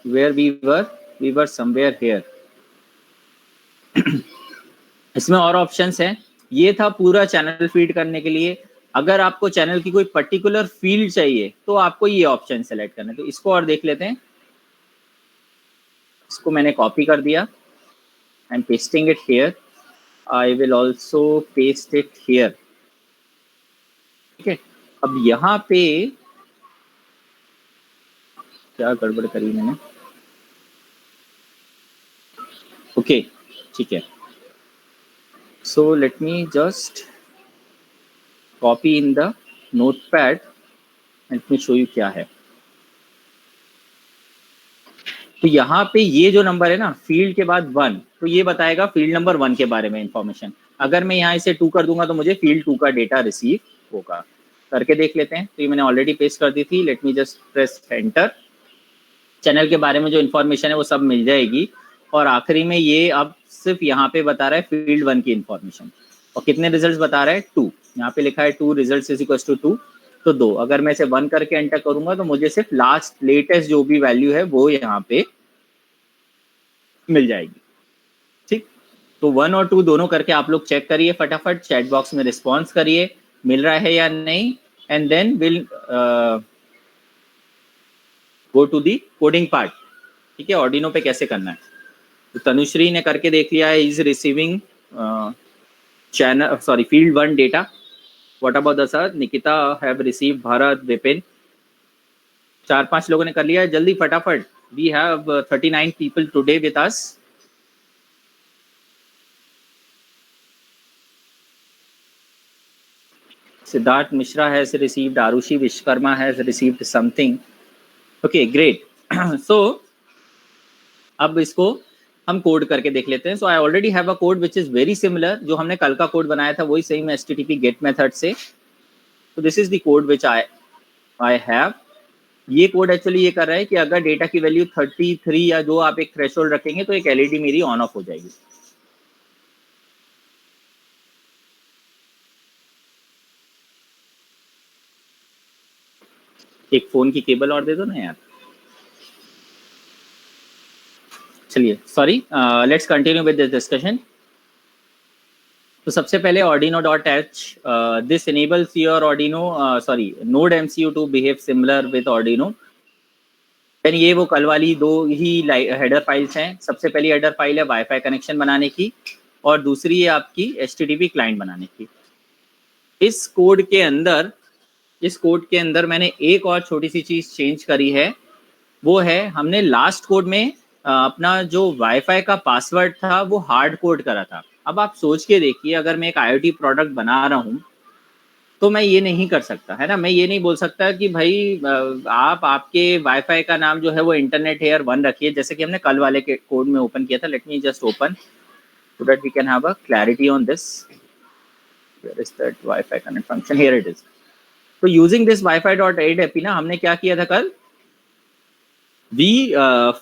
where we were somewhere here. इसमें और ऑप्शंस हैं। ये था पूरा चैनल फीड करने के लिए। अगर आपको चैनल की कोई पर्टिकुलर फील्ड चाहिए तो आपको ये ऑप्शन सेलेक्ट करना है। तो इसको और देख लेते हैं। इसको मैंने कॉपी कर दिया, आई am pasting it here, I will also paste it here, ठीक है। अब यहाँ पे क्या गड़बड़ करी मैंने, ओके ठीक है। So let me just copy in the notepad, let me show you क्या है। तो यहाँ पे ये जो नंबर है ना, फील्ड के बाद 1, तो ये बताएगा फील्ड नंबर 1 के बारे में इंफॉर्मेशन। अगर मैं यहाँ इसे 2 कर दूंगा तो मुझे फील्ड 2 का डेटा रिसीव होगा। करके देख लेते हैं। तो ये मैंने ऑलरेडी पेस्ट कर दी थी, late me just press enter. Channel के बारे में जो इन्फॉर्मेशन है वो सब मिल जाएगी। और आखिरी में ये अब सिर्फ यहाँ पे बता रहा है फील्ड 1 की इन्फॉर्मेशन। और कितने रिजल्ट बता रहा है, 2। यहाँ पे लिखा है 2 रिजल्ट इज इक्वल टू 2, तो 2। अगर मैं इसे 1 करके एंटर करूंगा तो मुझे सिर्फ लास्ट लेटेस्ट जो भी वैल्यू है वो यहाँ पे मिल जाएगी, ठीक। तो 1 और 2 दोनों करके आप लोग चेक करिए फटाफट, चैट बॉक्स में रिस्पॉन्स करिए मिल रहा है या नहीं, and then will go to the coding part, ठीक है। ऑर्डिनो पे कैसे करना है। तो तनुश्री ने करके देख लिया है, is receiving channel sorry field 1 data. What about the sir, Nikita have receive, Bharat, Vipin, 4-5 लोगों ने कर लिया है। जल्दी फटाफट, we have 39 people today with us. Siddharth Mishra has received, Aarushi Vishwakarma has received something, okay great. So अब इसको हम कोड करके देख लेते हैं। So I already have a code which is very similar, जो हमने कल का कोड बनाया था वही सेम HTTP गेट मेथड से। तो this is the code which I have. ये कोड एक्चुअली ये कर रहा है कि अगर डेटा की वैल्यू 33 या जो आप एक थ्रेशोल्ड रखेंगे तो एक LED मेरी ऑन ऑफ हो जाएगी। एक फोन की केबल और दे दो ना यार। चलिए sorry, let's continue with this discussion. तो सबसे पहले Arduino.h, this enables your Arduino Node MCU to behave similar with Arduino। Then ये वो कल वाली 2 ही हेडर फाइल्स हैं। सबसे पहली हेडर फाइल है वाईफाई कनेक्शन बनाने की, और दूसरी है आपकी HTTP क्लाइंट बनाने की। इस कोड के अंदर मैंने एक और छोटी सी चीज चेंज करी है, वो है हमने लास्ट कोड में अपना जो वाईफाई का पासवर्ड था वो हार्ड कोड करा था। अब आप सोच के देखिए, अगर मैं एक IoT प्रोडक्ट बना रहा हूँ तो मैं ये नहीं कर सकता, है ना। मैं ये नहीं बोल सकता कि भाई आप आपके वाईफाई का नाम जो है वो इंटरनेट हेयर 1 रखिए, जैसे कि हमने कल वाले के कोड में ओपन किया था। Late me just open so that we can have a clarity on this. Where is that Wi-Fi connect function? Here it is. So using this Wi-Fi.8 API ना, हमने क्या किया था कल, we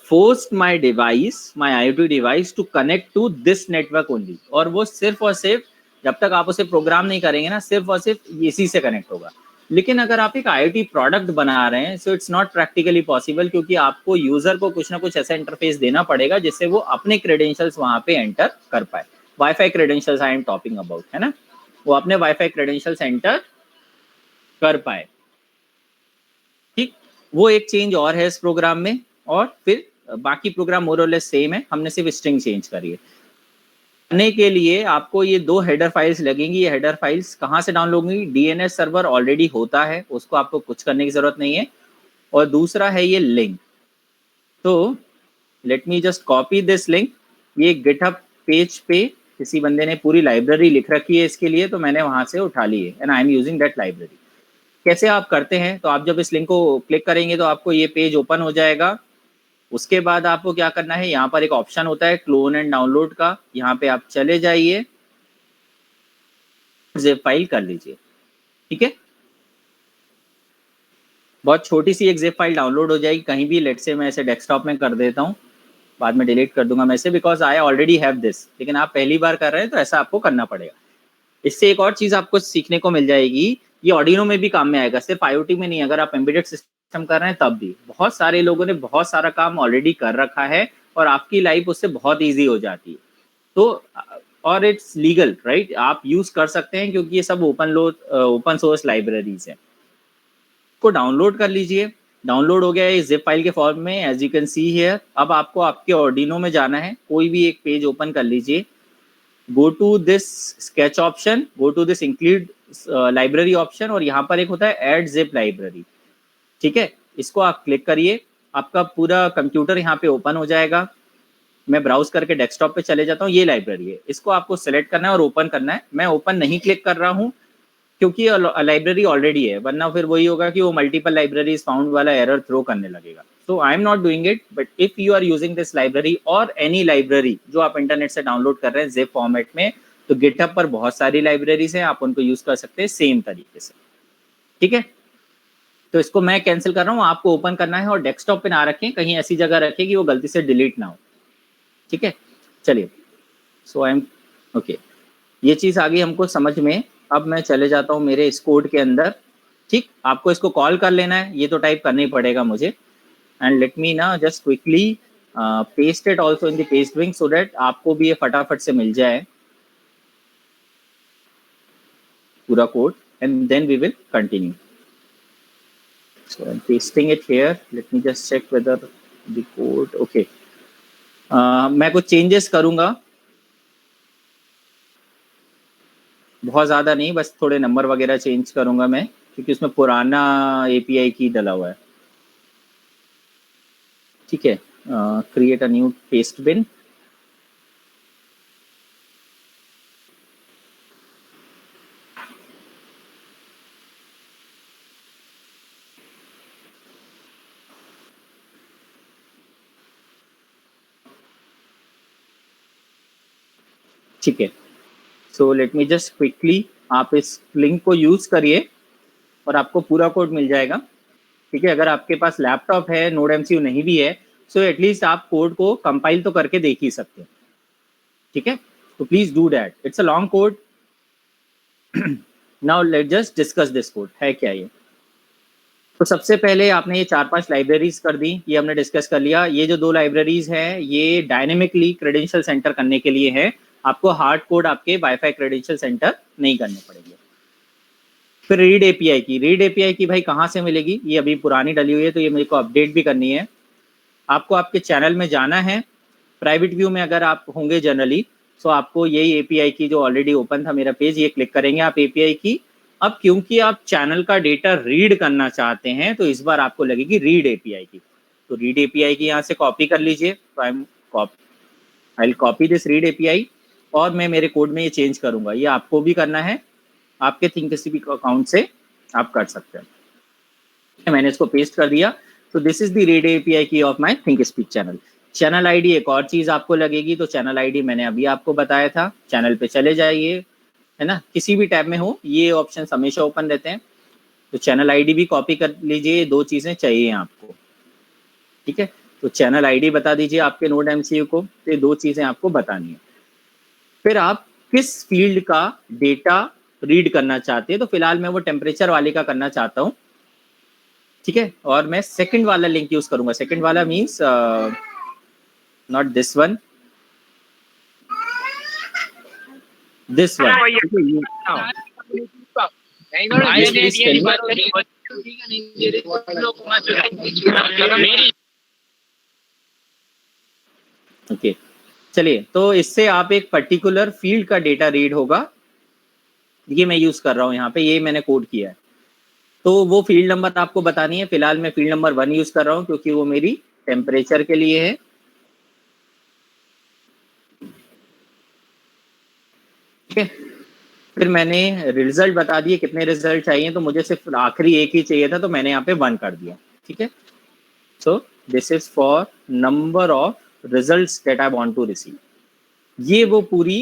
forced my IoT device to connect to this network only। और वो सिर्फ और सिर्फ जब तक आप उसे प्रोग्राम नहीं करेंगे ना, सिर्फ और सिर्फ इसी से कनेक्ट होगा। लेकिन अगर आप एक IoT प्रोडक्ट बना रहे हैं, so it's not practically possible, क्योंकि आपको यूजर को कुछ ना कुछ ऐसा इंटरफेस देना पड़ेगा जिससे वो अपने क्रेडेंशियल्स वहां पे एंटर कर पाए। Wifi credentials I am talking about, है ना। वो अपने वाईफाई क्रेडेंशियल्स एंटर कर पाए, ठीक। वो एक चेंज और है इस प्रोग्राम में, और फिर बाकी प्रोग्राम मोर और लेस सेम है, हमने सिर्फ स्ट्रिंग चेंज करी है। करने के लिए आपको ये 2 हेडर फाइल्स लगेंगी। ये हेडर फाइल्स कहाँ से डाउनलोड होंगी, DNS सर्वर ऑलरेडी होता है, उसको आपको कुछ करने की जरूरत नहीं है। और दूसरा है ये लिंक। तो let me just copy this link. ये गिटहब पेज पे किसी बंदे ने पूरी लाइब्रेरी लिख रखी है इसके लिए, तो मैंने वहां से उठा ली है, and I am using that library. कैसे आप करते हैं, तो आप जब इस लिंक को क्लिक करेंगे तो आपको ये पेज ओपन हो जाएगा। उसके बाद आपको क्या करना है, यहाँ पर एक ऑप्शन होता है क्लोन एंड डाउनलोड का, यहाँ पे आप चले जाइए, जिप फाइल कर लीजिए। ठीक है, बहुत छोटी सी एक जिप फाइल डाउनलोड हो जाएगी कहीं भी। लेट से मैं ऐसे डेस्कटॉप में कर देता हूँ, बाद में डिलीट कर दूंगा मैं इसे, because I already have this. लेकिन आप पहली बार कर रहे हैं तो ऐसा आपको करना पड़ेगा। इससे एक और चीज आपको सीखने को मिल जाएगी, ये ऑर्डिनो में भी काम में आएगा, सिर्फ IoT में नहीं। अगर आप एम्बेडेड सिस्टम कर रहे हैं तब भी बहुत सारे लोगों ने बहुत सारा काम ऑलरेडी कर रखा है और आपकी लाइफ उससे बहुत ईजी हो जाती है। तो और इट्स लीगल, राइट, आप यूज कर सकते हैं क्योंकि ये सब ओपन सोर्स लाइब्रेरीज है। को डाउनलोड कर लीजिए। डाउनलोड हो गया है जिप फाइल के फॉर्म में, as you can see here. अब आपको आपके ऑर्डिनो में जाना है, कोई भी एक पेज ओपन कर लीजिए, go to this sketch option, go to this include library option, और यहाँ पर एक होता है ऐड जिप लाइब्रेरी। ठीक है, इसको आप क्लिक करिए, आपका पूरा कंप्यूटर यहाँ पे ओपन हो जाएगा। मैं ब्राउज करके डेस्कटॉप पे चले जाता हूँ, ये लाइब्रेरी है, इसको आपको सेलेक्ट करना है और ओपन करना है। मैं ओपन नहीं क्लिक कर रहा हूँ क्योंकि लाइब्रेरी ऑलरेडी है, वरना फिर वही होगा कि वो मल्टीपल लाइब्रेरीज फाउंड वाला एरर थ्रो करने लगेगा। So I am not doing it, but if you are using this library और एनी लाइब्रेरी जो आप इंटरनेट से डाउनलोड कर रहे हैं जिप फॉर्मेट में, तो गिटहब पर बहुत सारी लाइब्रेरीज हैं, आप उनको यूज कर सकते हैं सेम तरीके से। ठीक है, तो इसको मैं कैंसिल कर रहा हूँ, आपको ओपन करना है और डेस्कटॉप पे ना रखें, कहीं ऐसी जगह रखें कि वो गलती से डिलीट ना हो। ठीक है, चलिए, सो आई एम ओके, ये चीज आ गई हमको समझ में। अब मैं चले जाता हूँ मेरे इस कोड के अंदर। ठीक, आपको इसको कॉल कर लेना है, ये तो टाइप करना ही पड़ेगा मुझे। एंड लेट मी ना just quickly paste it also in the paste wing so that आपको भी ये फटाफट से मिल जाए पूरा code, and then we will continue. So I am pasting it here, let me just check whether the code okay. मैं कुछ चेंजेस करूंगा, बहुत ज़्यादा नहीं, बस थोड़े नंबर वगैरह चेंज करूंगा मैं, क्योंकि उसमें पुराना API की डला हुआ है। ठीक है, create a new paste bin. ठीक है, so let me just quickly, आप इस लिंक को यूज करिए और आपको पूरा कोड मिल जाएगा। ठीक है, अगर आपके पास लैपटॉप है, नोड MCU नहीं भी है, सो एटलीस्ट आप कोड को कंपाइल तो करके देख ही सकते हैं। ठीक है, तो please do that, it's a long code. Now let just discuss this code, है क्या ये। तो सबसे पहले आपने ये 4-5 लाइब्रेरीज कर दी, ये हमने डिस्कस कर लिया। ये जो 2 लाइब्रेरीज हैं ये डायनेमिकली क्रेडेंशियल सेंटर करने के लिए है, आपको हार्ड कोड आपके वाईफाई क्रेडेंशियल सेंटर नहीं करने पड़ेंगे। फिर रीड एपीआई की भाई कहाँ से मिलेगी, ये अभी पुरानी डली हुई है तो ये मेरे को अपडेट भी करनी है। आपको आपके चैनल में जाना है, प्राइवेट व्यू में अगर आप होंगे जनरली, तो आपको यही एपीआई की जो ऑलरेडी ओपन था मेरा पेज, ये क्लिक करेंगे आप एपीआई की। अब क्योंकि आप चैनल का डेटा रीड करना चाहते हैं तो इस बार आपको लगेगी रीड एपीआई की, तो रीड एपीआई की यहाँ से कॉपी कर लीजिए। तो I will copy this read API और मैं मेरे कोड में ये चेंज करूंगा। ये आपको भी करना है, आपके थिंकस्पीक अकाउंट से आप कर सकते हैं। मैंने इसको पेस्ट कर दिया। तो this is the read API key of my ThingSpeak channel. Channel ID एक और चीज आपको लगेगी, तो चैनल आईडी मैंने अभी आपको बताया था, चैनल पे चले जाइए, है ना, किसी भी टैब में हो ये ऑप्शन हमेशा ओपन रहते हैं। तो चैनल आईडी भी कॉपी कर लीजिए, 2 चीजें चाहिए आपको। ठीक है, तो चैनल आईडी बता दीजिए आपके नोड MCU को, तो ये 2 चीजें आपको बतानी है। फिर आप किस फील्ड का डेटा रीड करना चाहते हैं, तो फिलहाल मैं वो टेम्परेचर वाले का करना चाहता हूँ। ठीक है, और मैं सेकंड वाला लिंक यूज करूंगा। सेकंड वाला means not this one, this one. Okay, चलिए, तो इससे आप एक पर्टिकुलर फील्ड का डेटा रीड होगा, ये मैं यूज कर रहा हूँ यहाँ पे, ये मैंने कोड किया है। तो वो फील्ड नंबर आपको बतानी है। फिलहाल मैं फील्ड नंबर 1 यूज कर रहा हूँ क्योंकि वो मेरी टेम्परेचर के लिए है। ठीक है, फिर मैंने रिजल्ट बता दिए कितने रिजल्ट चाहिए, तो मुझे सिर्फ आखिरी एक ही चाहिए था, तो मैंने यहाँ पे 1 कर दिया। ठीक है, so this is for number of results that I want to receive. ये वो पूरी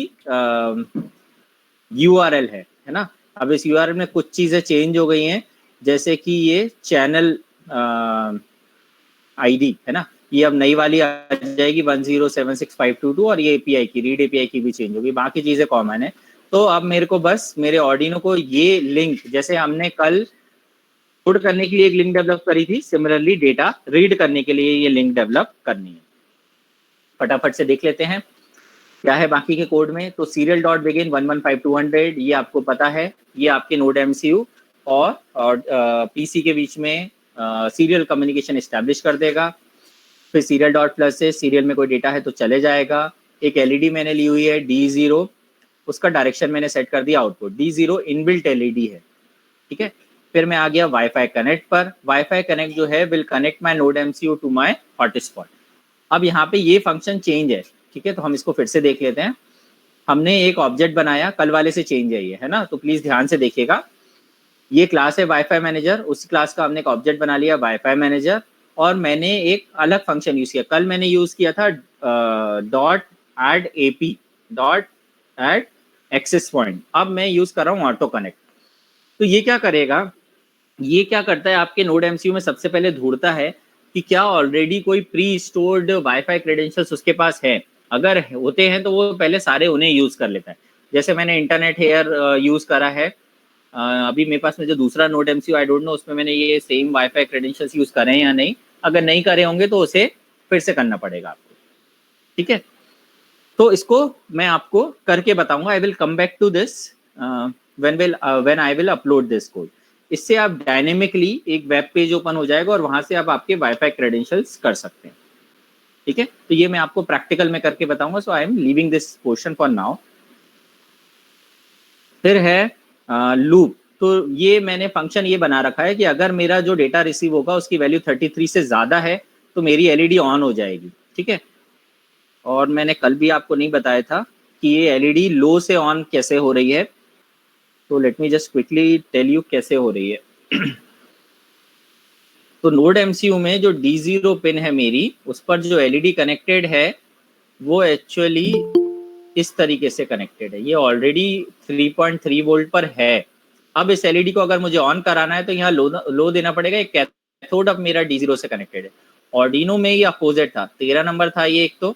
यूआरएल है ना। अब इस यूआरएल में कुछ चीजें चेंज हो गई हैं, जैसे कि ये चैनल आईडी है ना, ये अब नई वाली आ जाएगी 10765222, और ये एपीआई की रीड एपीआई की भी चेंज होगी, बाकी चीजें कॉमन है। तो अब मेरे को बस मेरे ऑर्डिनो को ये लिंक, जैसे हमने कल कोड करने के लिए एक लिंक डेवलप करी थी, सिमिलरली डेटा रीड करने के लिए ये लिंक डेवलप करनी है। फटाफट से देख लेते हैं क्या है बाकी के कोड में। तो सीरियल डॉट बिगिन 115200 ये आपको पता है, ये आपके नोड एमसीयू और पीसी के बीच में सीरियल कम्युनिकेशन एस्टेब्लिश कर देगा। फिर सीरियल डॉट प्लस से सीरियल में कोई डेटा है तो चले जाएगा। एक एलईडी मैंने ली हुई है D0, उसका डायरेक्शन मैंने सेट कर दिया आउटपुट। D0 इनबिल्ट एलईडी है। ठीक है, फिर मैं आ गया वाईफाई कनेक्ट पर। वाईफाई कनेक्ट जो है will connect my node MCU to my hotspot. अब यहाँ पे ये फंक्शन चेंज है। ठीक है, तो हम इसको फिर से देख लेते हैं। हमने एक ऑब्जेक्ट बनाया, कल वाले से चेंज है ये, है ना, तो प्लीज ध्यान से देखिएगा। ये क्लास है वाईफाई मैनेजर, उस क्लास का हमने एक ऑब्जेक्ट बना लिया वाईफाई मैनेजर, और मैंने एक अलग फंक्शन यूज किया। कल मैंने यूज किया था dot add AP, dot add access point. अब मैं यूज कर रहा हूँ ऑटो कनेक्ट। तो ये क्या करेगा, ये क्या करता है, आपके नोड एमसीयू में सबसे पहले ढूंढता है कि क्या ऑलरेडी कोई प्री स्टोर्ड वाईफाई क्रेडेंशियल्स उसके पास है। अगर होते हैं तो वो पहले सारे उन्हें यूज कर लेता है। जैसे मैंने इंटरनेट हेयर यूज करा है, अभी मेरे पास में जो दूसरा node MCU I don't no उसमें मैंने ये सेम वाईफाई क्रेडेंशियल्स यूज करे हैं या नहीं। अगर नहीं करे होंगे तो उसे फिर से करना पड़ेगा आपको। ठीक है, तो इसको मैं आपको करके बताऊंगा। I will come back to this when I will upload this code. इससे आप डायनेमिकली एक वेब पेज ओपन हो जाएगा और वहां से आप आपके वाईफाई क्रेडेंशियल्स कर सकते हैं। ठीक है, तो ये मैं आपको प्रैक्टिकल में करके बताऊंगा। So I am leaving this portion for now. फिर है लूप। तो ये मैंने फंक्शन ये बना रखा है कि अगर मेरा जो डेटा रिसीव होगा उसकी वैल्यू 33 से ज्यादा है तो मेरी एलईडी ऑन हो जाएगी। ठीक है, और मैंने कल भी आपको नहीं बताया था कि ये एलईडी लो से ऑन कैसे हो रही है। तो let me just quickly tell you कैसे हो रही है। तो नोड एमसीयू में जो D0 पिन है मेरी, उस पर जो एलईडी कनेक्टेड है वो एक्चुअली इस तरीके से कनेक्टेड है। ये ऑलरेडी 3.3 वोल्ट पर है। अब इस एलईडी को अगर मुझे ऑन कराना है तो यहाँ लो देना पड़ेगा। एक कैथोड अब मेरा D0 से कनेक्टेड है। ऑर्डिनो में ये अपोजिट था, 13 नंबर था ये, एक तो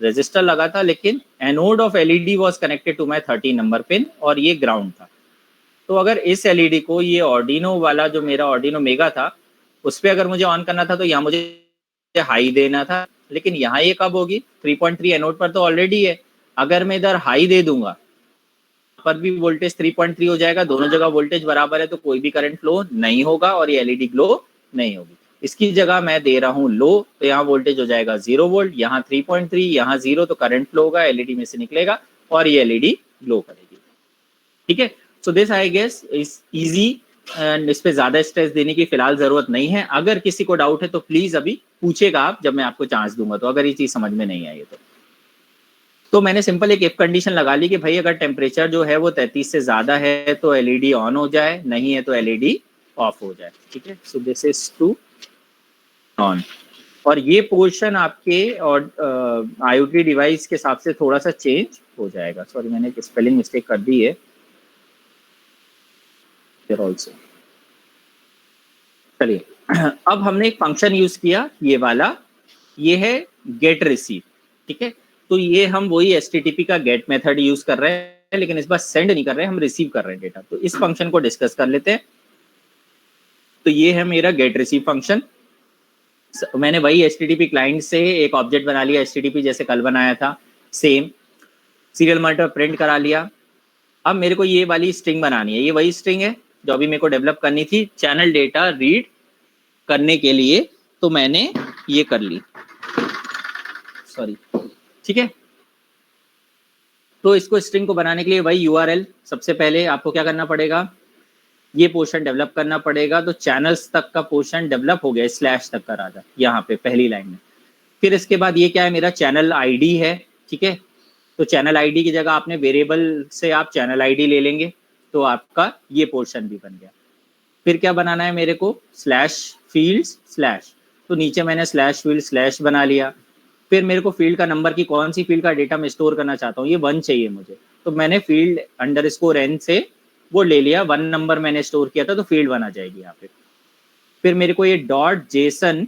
रेजिस्टर लगा था, लेकिन anode of LED was connected to my 13 number pin और ये ग्राउंड था। तो अगर इस एलईडी को, ये ऑर्डिनो वाला जो मेरा ऑर्डिनो मेगा था, उस पर अगर मुझे ऑन करना था तो यहाँ मुझे हाई देना था, लेकिन यहाँ ये कब होगी, 3.3 एनोड पर तो ऑलरेडी है। अगर मैं इधर हाई दे दूंगा पर भी वोल्टेज 3.3 हो जाएगा, दोनों जगह वोल्टेज बराबर है तो कोई भी करंट फ्लो नहीं होगा और ये एलईडी ग्लो नहीं होगी। इसकी जगह मैं दे रहा हूँ लो, तो यहाँ वोल्टेज हो जाएगा 0 वोल्ट, यहाँ 3.3, यहाँ 0, तो करंट फ्लो होगा, एलईडी में से निकलेगा और ये एलईडी ग्लो करेगी। ठीक है, so this I guess is easy and इस पे ज्यादा स्ट्रेस देने की फिलहाल जरूरत नहीं है। अगर किसी को डाउट है तो प्लीज अभी पूछेगा आप, जब मैं आपको चांस दूंगा। तो अगर ये चीज समझ में नहीं आई तो मैंने सिंपल एक इफ कंडीशन लगा ली कि भाई अगर टेम्परेचर जो है वो 33 से ज्यादा है तो एलईडी ऑन हो जाए, नहीं है तो एलईडी ऑफ हो जाए। ठीक है, so this is to on. और ये पोर्शन आपके और आईओटी डिवाइस के हिसाब से थोड़ा सा चेंज हो जाएगा। सॉरी, मैंने एक स्पेलिंग मिस्टेक कर दी है फिर ऑल्सो। चलिए, अब हमने एक फंक्शन यूज किया, ये वाला, ये है गेट रिसीव। ठीक है, तो ये हम वही एचटीटीपी का गेट मेथड यूज कर रहे हैं, लेकिन इस बार सेंड नहीं कर रहे हैं, हम रिसीव कर रहे हैं डेटा। तो इस फंक्शन को डिस्कस कर लेते हैं। तो ये है मेरा गेट रिसीव फंक्शन। मैंने वही एचटीटीपी क्लाइंट से एक ऑब्जेक्ट बना लिया, एचटीटीपी जैसे कल बनाया था, सेम सीरियल मॉनिटर प्रिंट करा लिया। अब मेरे को ये वाली स्ट्रिंग बनानी है, ये वही स्ट्रिंग है जो अभी मेरे को डेवलप करनी थी चैनल डेटा रीड करने के लिए, तो मैंने ये कर ली। सॉरी, ठीक है। तो इसको स्ट्रिंग को बनाने के लिए वही यूआरएल, सबसे पहले आपको क्या करना पड़ेगा, ये पोर्शन डेवलप करना पड़ेगा। तो चैनल्स तक का पोर्शन डेवलप हो गया, स्लैश तक का राजा यहाँ पे पहली लाइन में। फिर इसके बाद ये क्या है, मेरा चैनल आईडी है। ठीक है, तो चैनल आईडी की जगह आपने वेरिएबल से आप चैनल आईडी ले लेंगे, तो आपका ये पोर्शन भी बन गया। फिर क्या बनाना है मेरे को, स्लैश फील्ड्स स्लैश, तो नीचे मैंने स्लैश फील्ड स्लैश बना लिया। फिर मेरे को फील्ड का नंबर की कौन सी फील्ड का डेटा मैं स्टोर करना चाहता हूँ, ये 1 चाहिए मुझे, तो मैंने फील्ड अंडरस्कोर n से वो ले लिया, 1 नंबर मैंने स्टोर किया था तो फील्ड 1 आ जाएगी यहाँ पे। फिर मेरे को ये डॉट जेसन,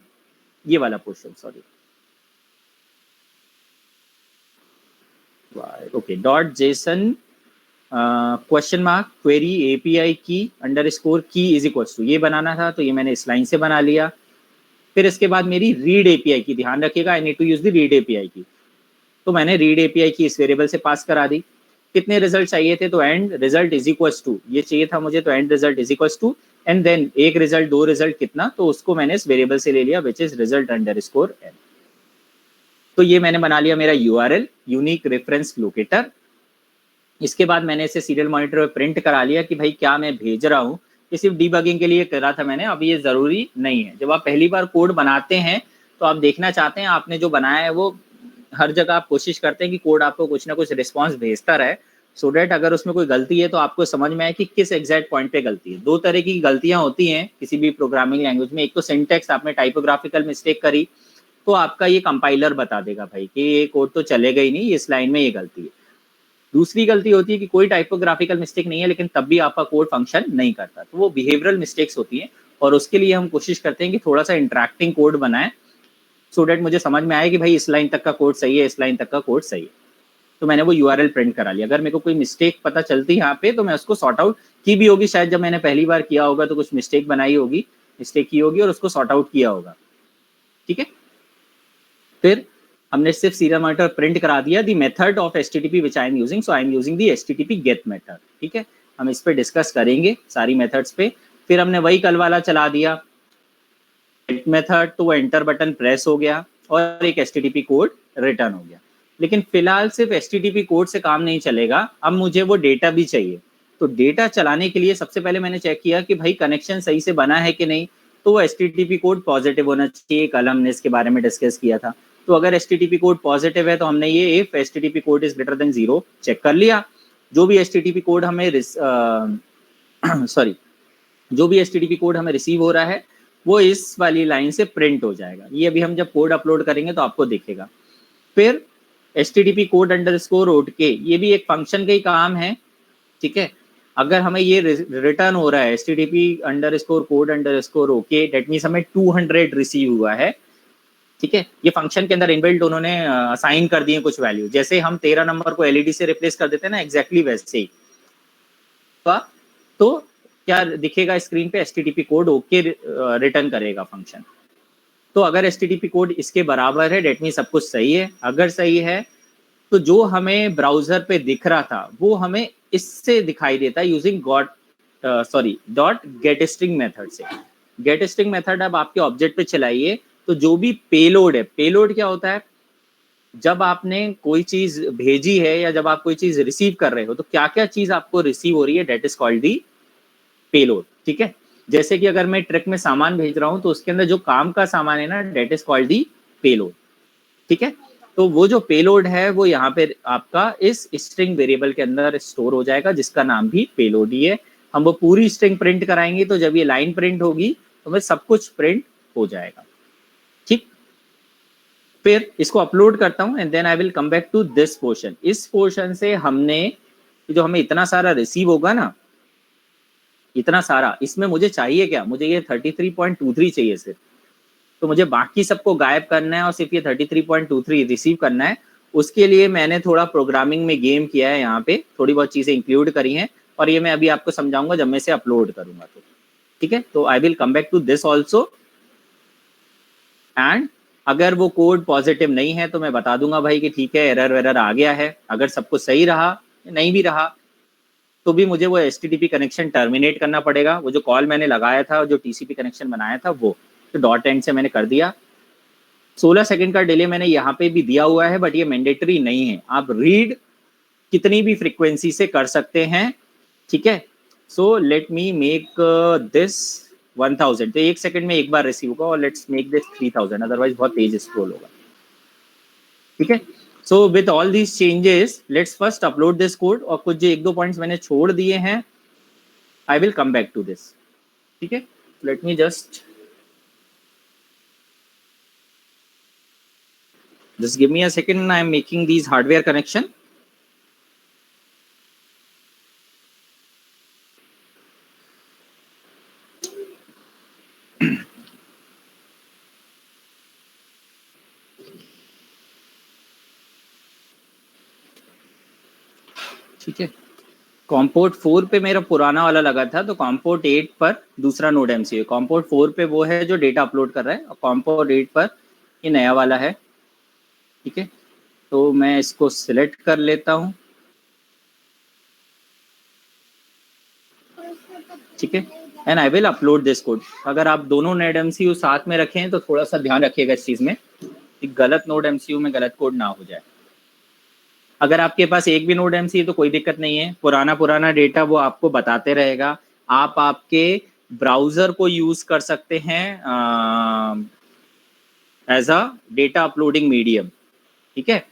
ये वाला portion, sorry okay, dot JSON question mark query API की अंडरस्कोर की इज इक्वल टू, ये बनाना था, तो ये मैंने इस लाइन से बना लिया। फिर इसके बाद मेरी रीड एपीआई की, ध्यान रखिएगा I need to use the read API की, तो मैंने रीड एपीआई की इस वेरिएबल से पास करा दी। कितने रिजल्ट चाहिए थे, तो and result is equals to, ये चाहिए था मुझे, तो and result is equals to, and then एक रिजल्ट दो रिजल्ट कितना, तो उसको मैंने इस वेरिएबल से ले लिया which is result underscore n। तो ये मैंने बना लिया मेरा यूआरएल, यूनिक रेफरेंस लोकेटर। इसके बाद मैंने इसे सीरियल मॉनिटर पे प्रिंट करा लिया कि भाई क्या मैं भेज रहा हूँ, ये सिर्फ डीबगिंग के लिए करा था मैंने, अब ये जरूरी नहीं है। जब आप पहली बार कोड बनाते हैं तो आप देखना चाहते हैं आपने जो बनाया है वो हर जगह आप कोशिश करते हैं कि कोड आपको कुछ ना कुछ रिस्पॉन्स भेजता रहे, सो डैट अगर उसमें कोई गलती है तो आपको समझ में आए कि किस एग्जैक्ट पॉइंट पे गलती है। 2 तरह की गलतियां होती हैं किसी भी प्रोग्रामिंग लैंग्वेज में, एक तो सिंटैक्स, आपने टाइपोग्राफिकल मिस्टेक करी तो आपका ये कंपाइलर बता देगा भाई कि ये कोड तो चलेगा ही नहीं, इस लाइन में ये गलती है। दूसरी गलती होती है कि कोई टाइपोग्राफिकल मिस्टेक नहीं है लेकिन तब भी आपका कोड फंक्शन नहीं करता, तो वो बिहेवियरल मिस्टेक्स होती हैं, और उसके लिए हम कोशिश करते हैं कि थोड़ा सा इंटरेक्टिंग कोड बनाएं सो डैट मुझे समझ में आए कि भाई इस लाइन तक का कोड सही है, इस लाइन तक का कोड सही है। तो मैंने वो यूआरएल प्रिंट करा लिया। अगर मेरे को कोई मिस्टेक पता चलती यहाँ पे तो मैं उसको सॉर्ट आउट की भी होगी, शायद जब मैंने पहली बार किया होगा तो कुछ मिस्टेक बनाई होगी, मिस्टेक की होगी और उसको सॉर्ट आउट किया होगा, ठीक है। फिर हमने सिर्फ सीरियल मॉनिटर प्रिंट करा दिया the method of HTTP which I am using, so I am using the HTTP get method, ठीक है। हम इस पे डिस्कस करेंगे सारी मेथड्स पे। फिर हमने वही कल वाला चला दिया गेट मेथड, तो वो एंटर बटन प्रेस हो गया और एक एचटीटीपी कोड रिटर्न हो गया। लेकिन फिलहाल सिर्फ एचटीटीपी कोड से काम नहीं चलेगा, अब मुझे वो डेटा भी चाहिए। तो डेटा चलाने के लिए सबसे पहले मैंने चेक किया कि भाई कनेक्शन सही से बना है कि नहीं, तो वो एचटीटीपी कोड पॉजिटिव होना चाहिए। कल हमने इसके बारे में डिस्कस किया था। तो अगर एचटीटीपी कोड पॉजिटिव है तो हमने ये if HTTP code is greater than 0 check कर लिया। जो भी एचटीटीपी कोड हमें जो भी एचटीटीपी कोड हमें रिसीव हो रहा है वो इस वाली लाइन से प्रिंट हो जाएगा। ये अभी हम जब कोड अपलोड करेंगे तो आपको दिखेगा। फिर एचटीटीपी कोड अंडरस्कोर ओके, ये भी एक फंक्शन का ही काम है, ठीक है। अगर हमें ये रिटर्न हो रहा है HTTP underscore code underscore okay, that means हमें 200 रिसीव हुआ है, ठीक है। ये फंक्शन के अंदर इनबिल्ट उन्होंने असाइन कर दिए कुछ वैल्यू, जैसे हम 13 नंबर को एलईडी से रिप्लेस कर देते हैं ना, एग्जैक्टली वैसे ही। तो क्या दिखेगा स्क्रीन पे, एचटीटीपी कोड ओके रिटर्न करेगा फंक्शन। तो अगर एचटीटीपी कोड इसके बराबर है डेट मीन सब कुछ सही है। अगर सही है तो जो हमें ब्राउजर पे दिख रहा था वो हमें इससे दिखाई देता है using dot gate string method से। गेट स्ट्रिंग मेथड अब आपके ऑब्जेक्ट पे चलाइए, तो जो भी पेलोड है, पेलोड क्या होता है, जब आपने कोई चीज भेजी है या जब आप कोई चीज रिसीव कर रहे हो तो क्या क्या चीज आपको रिसीव हो रही है, that is called the payload, ठीक है। जैसे कि अगर मैं ट्रक में सामान भेज रहा हूं तो उसके अंदर जो काम का सामान है ना, that is called the payload, ठीक है। तो वो जो पेलोड है वो यहाँ पे आपका इस स्ट्रिंग वेरिएबल के अंदर स्टोर हो जाएगा जिसका नाम भी पेलोड ही है। हम वो पूरी स्ट्रिंग प्रिंट कराएंगे तो जब ये लाइन प्रिंट होगी तो मैं सब कुछ प्रिंट हो जाएगा, ठीक। फिर इसको अपलोड करता हूं and then I will come back to this portion. इस पोर्शन से हमने जो हमें इतना सारा रिसीव होगा ना, इतना सारा, इसमें मुझे चाहिए क्या, मुझे ये 33.23 चाहिए सिर्फ। तो मुझे बाकी सबको गायब करना है और सिर्फ ये 33.23 रिसीव करना है। उसके लिए मैंने थोड़ा प्रोग्रामिंग में गेम किया है, यहाँ पे थोड़ी बहुत चीजें इंक्लूड करी हैं और ये मैं अभी आपको समझाऊंगा जब मैं इसे अपलोड करूंगा तो, ठीक है। तो I will come back to this also and अगर वो कोड पॉजिटिव नहीं है तो मैं बता दूंगा भाई कि ठीक है एरर वेरर आ गया है। अगर सब कुछ सही रहा, नहीं भी रहा तो भी मुझे वो एचटीटीपी कनेक्शन टर्मिनेट करना पड़ेगा। वो जो कॉल मैंने लगाया था, जो टीसीपी कनेक्शन बनाया था वो, तो डॉट एंड से मैंने कर दिया। 16 सेकंड का डिले मैंने यहाँ पे भी दिया हुआ है बट ये मैंडेटरी नहीं है, आप रीड कितनी भी फ्रीक्वेंसी से कर सकते हैं, ठीक है। So let me make this 1000, तो 1 सेकंड में एक बार रिसीव होगा और लेट्स मेक दिस 3000, अदरवाइज बहुत तेज स्क्रॉल होगा, ठीक है। So with all these changes, let's first upload this code, और कुछ जो एक दो पॉइंट्स मैंने छोड़ दिए हैं, I will come back to this. ठीक है, let me just give me a second. I am making these hardware connection. ठीक है, कॉम्पोर्ट 4 पे मेरा पुराना वाला लगा था, तो कॉम्पोर्ट 8 पर दूसरा नोड एमसीयू है। कॉम्पोर्ट 4 पे वो है जो डेटा अपलोड कर रहा है, और कॉम्पोर्ट 8 पर ये नया वाला है। ठीक है, तो मैं इसको सिलेक्ट कर लेता हूँ। ठीक है, and I will upload this code. अगर आप दोनों नोड एमसीयू साथ में रखें तो थोड़ा सा ध्यान रखिएगा इस चीज़ में कि गलत नोड एमसीयू में गलत कोड ना हो जाए। अगर आपके पास एक भी नोड एमसीयू तो कोई दिक्कत नहीं है, पुराना डेटा वो आपको बताते रहेगा। आप आपके ब्राउजर को यूज कर सकते हैं as a data uploading medium. ठीक है,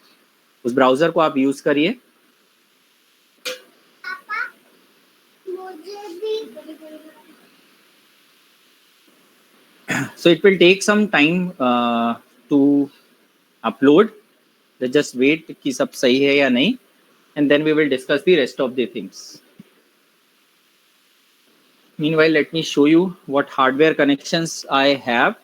उस ब्राउजर को आप यूज करिए। So it will take some time to upload. Let's just wait कि सब सही है या नहीं, and then we will discuss the rest of the things. Meanwhile, let me show you what hardware connections I have.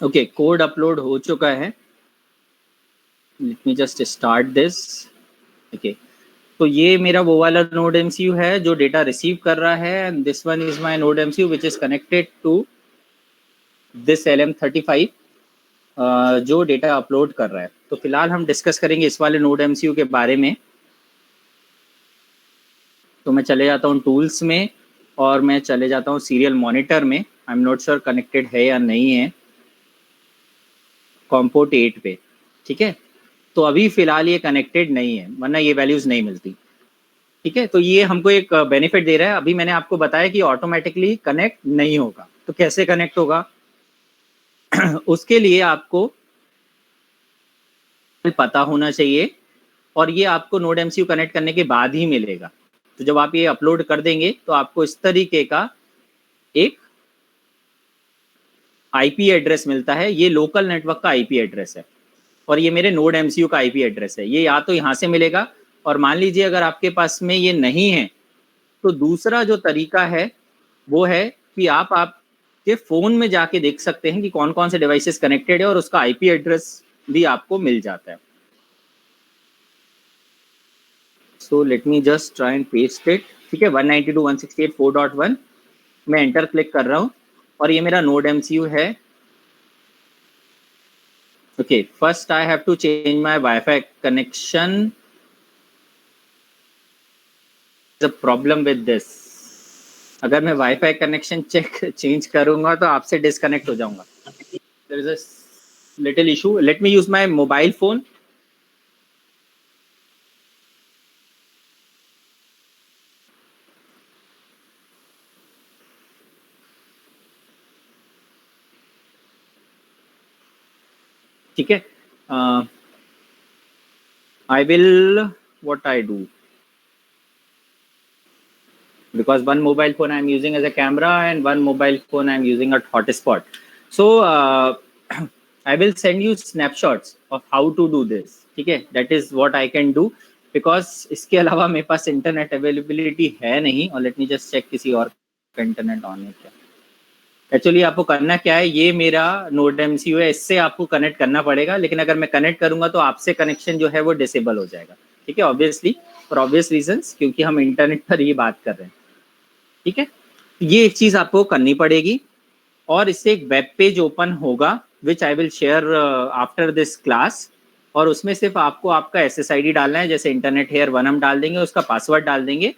Okay, code upload हो चुका है। Let me just start this. Okay, तो ये मेरा वो वाला नोड एमसीयू है जो डेटा रिसीव कर रहा है, and this one is my node MCU which is connected to this LM35 जो डेटा अपलोड कर रहा है। तो फिलहाल हम डिस्कस करेंगे इस वाले नोड एमसीयू के बारे में। तो मैं चले जाता हूँ टूल्स में, और मैं चले जाता हूँ सीरियल मॉनिटर में। आई एम नॉट श्योर कनेक्टेड है या नहीं है कॉम्पोर्ट 8 पे। ठीक है, तो अभी फिलहाल ये कनेक्टेड नहीं है, वरना ये वैल्यूज नहीं मिलती। ठीक है, तो ये हमको एक बेनिफिट दे रहा है। अभी मैंने आपको बताया कि ऑटोमेटिकली कनेक्ट नहीं होगा, तो कैसे कनेक्ट होगा उसके लिए आपको पता होना चाहिए, और ये आपको नोड एमसीयू कनेक्ट करने के बाद ही मिलेगा। तो जब आप ये अपलोड कर देंगे तो आपको इस तरीके का एक आईपी एड्रेस मिलता है। ये लोकल नेटवर्क का आईपी एड्रेस है, और ये मेरे नोड एमसीयू का आईपी एड्रेस है। ये या तो यहाँ से मिलेगा, और मान लीजिए अगर आपके पास में ये नहीं है, तो दूसरा जो तरीका है वो है कि आप आपके फ़ोन में जाके देख सकते हैं कि कौन कौन से डिवाइसेस कनेक्टेड है, और उसका आईपी एड्रेस भी आपको मिल जाता है। So let me just try and paste it. ठीक है, 192.168.4.1 मैं एंटर क्लिक कर रहा हूँ, और ये मेरा नोड एमसीयू है। Okay, first I have to change my wifi connection. The problem with this, अगर मैं वाईफाई कनेक्शन चेंज करूंगा तो आपसे डिस्कनेक्ट हो जाऊंगा। There is a little issue. Let me use my mobile phone. ठीक है, I will what I do, because one mobile phone I'm using as a camera and one mobile phone I'm using a hotspot. So I will send you snapshots of how to do this. ठीक है, that is what I can do, because इसके अलावा मेरे पास internet availability है नहीं। और late me just check किसी और का इंटरनेट ऑन है क्या। एक्चुअली आपको करना क्या है, ये मेरा नोड एमसीयू है, इससे आपको कनेक्ट करना पड़ेगा, लेकिन अगर मैं कनेक्ट करूंगा तो आपसे कनेक्शन जो है वो डिसेबल हो जाएगा। ठीक है, ऑब्वियसली फॉर ऑब्वियस रीजंस, क्योंकि हम इंटरनेट पर ये बात कर रहे हैं, ठीक है। ये एक चीज आपको करनी पड़ेगी और इससे एक वेब पेज ओपन होगा which I will share after this class, और उसमें सिर्फ आपको आपका SSID डालना है, जैसे इंटरनेट हेयर 1 हम डाल देंगे, उसका पासवर्ड डाल देंगे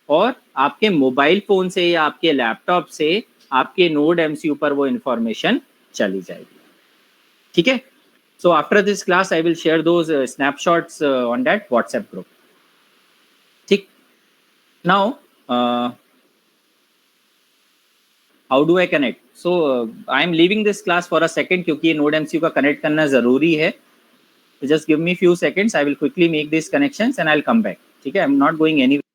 और आपके मोबाइल फोन से या आपके लैपटॉप से आपके नोड MCU पर वो इंफॉर्मेशन चली जाएगी, ठीक है। So after this class I will share those snapshots on that WhatsApp group, ठीक। Now how do I connect? So I am leaving this class for a second, क्योंकि ये नोड MCU का कनेक्ट करना जरूरी है। Just give me few seconds, I will quickly make these connections and I'll come back, ठीक है। I'm not going anywhere.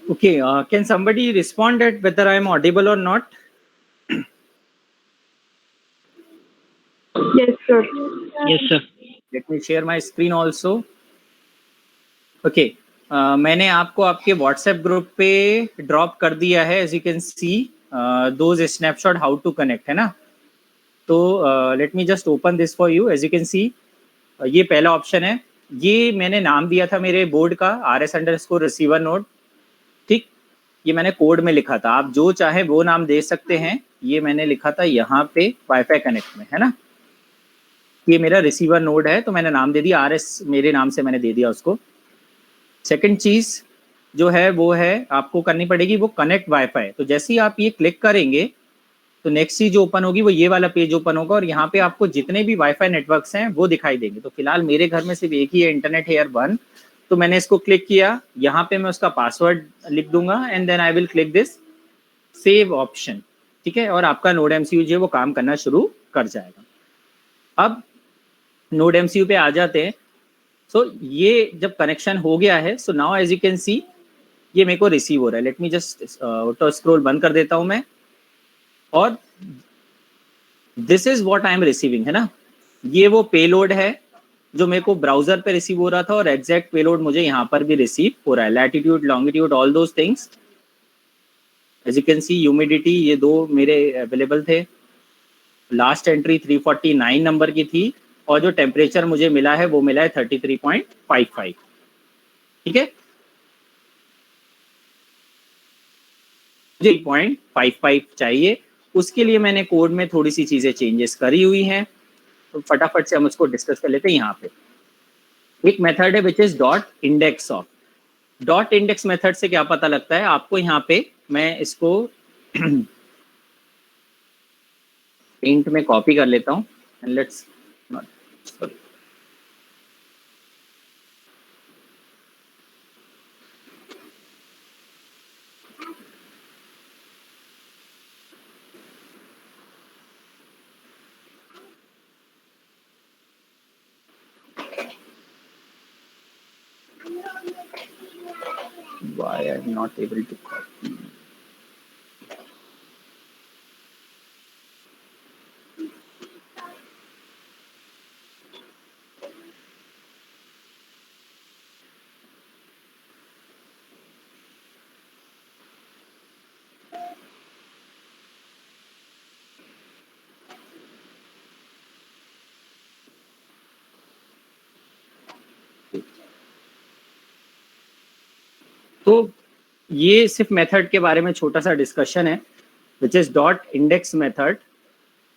Okay, can somebody respond at whether I am audible or not? Yes, sir. Yes, sir. Let me share my screen also. Okay, मैंने आपको आपके WhatsApp group पे drop कर दिया है, as you can see those snapshot how to connect, है ना। तो let me just open this for you. As you can see ये पहला ऑप्शन है, ये मैंने नाम दिया था मेरे बोर्ड का RS_receiver node, ठीक। ये मैंने कोड में लिखा था, आप जो चाहे वो नाम दे सकते हैं। ये मैंने लिखा था यहाँ पे वाईफाई कनेक्ट में, है ना। ये मेरा रिसीवर नोड है, तो मैंने नाम दे दिया RS, मेरे नाम से मैंने दे दिया उसको। सेकंड चीज जो है वो है आपको करनी पड़ेगी वो कनेक्ट वाईफाई। तो जैसे ही आप ये क्लिक करेंगे तो नेक्स्ट चीज जो ओपन होगी वो ये वाला पेज ओपन होगा, और यहाँ पे आपको जितने भी वाईफाई नेटवर्क्स हैं वो दिखाई देंगे। तो फिलहाल मेरे घर में सिर्फ एक ही है, इंटरनेट हेयर 1। तो मैंने इसको क्लिक किया, यहाँ पे मैं उसका पासवर्ड लिख दूंगा and then I will click this save option, ठीक है। और आपका नोड MCU जो है वो काम करना शुरू कर जाएगा। अब नोड MCU पे आ जाते हैं। सो ये जब कनेक्शन हो गया है, so now as you can see ये मेरे को रिसीव हो रहा है। Let me just auto scroll बंद कर देता हूं मैं, और this is what I am receiving, है ना। ये वो पेलोड है जो मेरे को ब्राउजर पे रिसीव हो रहा था, और एग्जैक्ट पेलोड मुझे यहाँ पर भी रिसीव हो रहा है। Latitude, longitude, all those things. As you can see humidity, ये दो मेरे अवेलेबल थे। लास्ट एंट्री 349 नंबर की थी, और जो टेम्परेचर मुझे मिला है वो मिला है 33.55, ठीक है। 0.55 चाहिए, उसके लिए मैंने कोड में थोड़ी सी चीजें चेंजेस करी हुई हैं। तो फटाफट से हम उसको डिस्कस कर लेते हैं। यहाँ पे एक मेथड है which is dot index of. Dot index method से क्या पता लगता है आपको, यहाँ पे मैं इसको पेंट में कॉपी कर लेता हूँ and let's sorry, why I'm not able to copy. तो ये सिर्फ मेथड के बारे में छोटा सा डिस्कशन है, which is dot index method.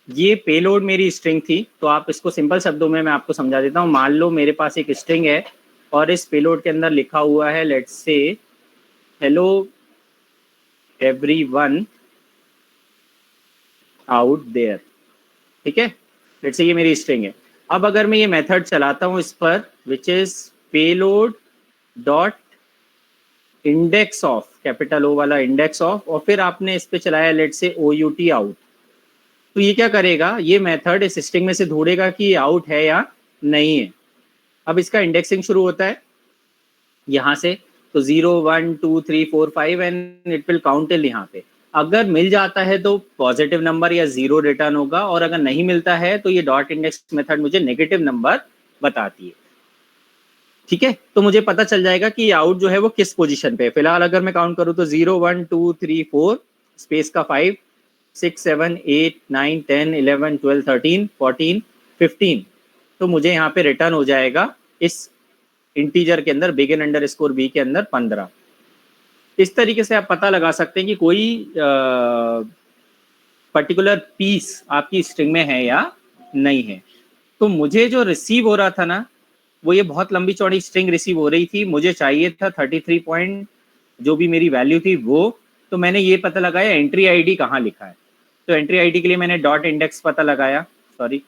ये पेलोड मेरी स्ट्रिंग थी, तो आप इसको सिंपल शब्दों में मैं आपको समझा देता हूँ। मान लो मेरे पास एक स्ट्रिंग है और इस पेलोड के अंदर लिखा हुआ है let's say hello everyone out there, ठीक है। लेट्स से ये मेरी स्ट्रिंग है। अब अगर मैं ये मेथड चलाता हूँ इस पर, which is payload dot index of, capital O वाला इंडेक्स ऑफ, और फिर आपने इस पे चलाया लेट्स से OUT आउट, तो ये क्या करेगा, ये मेथड इस स्ट्रिंग में से ढूंढेगा कि ये आउट है या नहीं है। अब इसका इंडेक्सिंग शुरू होता है यहाँ से, तो 0 1 2 3 4 5 and it will count till यहाँ पे। अगर मिल जाता है तो पॉजिटिव नंबर या 0 रिटर्न होगा, और अगर नहीं मिलता है तो ये डॉट इंडेक्स मेथड मुझे नेगेटिव नंबर बताती है, ठीक है। तो मुझे पता चल जाएगा कि आउट जो है वो किस पोजीशन पे है। फिलहाल अगर मैं काउंट करूँ तो 0 1 2 3 4 स्पेस का 5 6 7 8 9 10 11 12 13 14 15, तो मुझे यहाँ पे रिटर्न हो जाएगा इस इंटीजर के अंदर बिगिन अंडरस्कोर बी के अंदर 15। इस तरीके से आप पता लगा सकते हैं कि कोई पर्टिकुलर पीस आपकी स्ट्रिंग में है या नहीं है। तो मुझे जो रिसीव हो रहा था ना, वो ये बहुत लंबी चौड़ी स्ट्रिंग रिसीव हो रही थी, मुझे चाहिए था 33 पॉइंट जो भी मेरी वैल्यू थी वो। तो मैंने ये पता लगाया एंट्री आईडी कहाँ लिखा है, तो एंट्री आईडी के लिए मैंने डॉट इंडेक्स पता लगाया, सॉरी।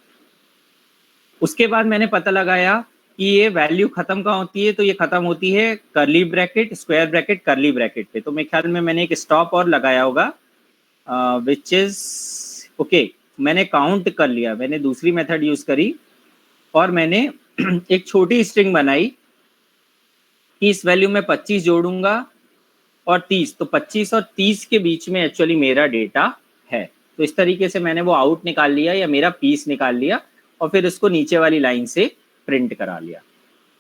उसके बाद मैंने पता लगाया कि ये वैल्यू खत्म कहाँ होती है, तो ये खत्म होती है curly bracket square bracket curly bracket पे। तो मेरे ख्याल में मैंने एक स्टॉप और लगाया होगा विच इज ओके। मैंने काउंट कर लिया, मैंने दूसरी मेथड यूज करी और मैंने एक छोटी स्ट्रिंग बनाई कि इस वैल्यू में 25 जोड़ूंगा और 30, तो 25 और 30 के बीच में एक्चुअली मेरा डेटा है। तो इस तरीके से मैंने वो आउट निकाल लिया या मेरा पीस निकाल लिया, और फिर उसको नीचे वाली लाइन से प्रिंट करा लिया,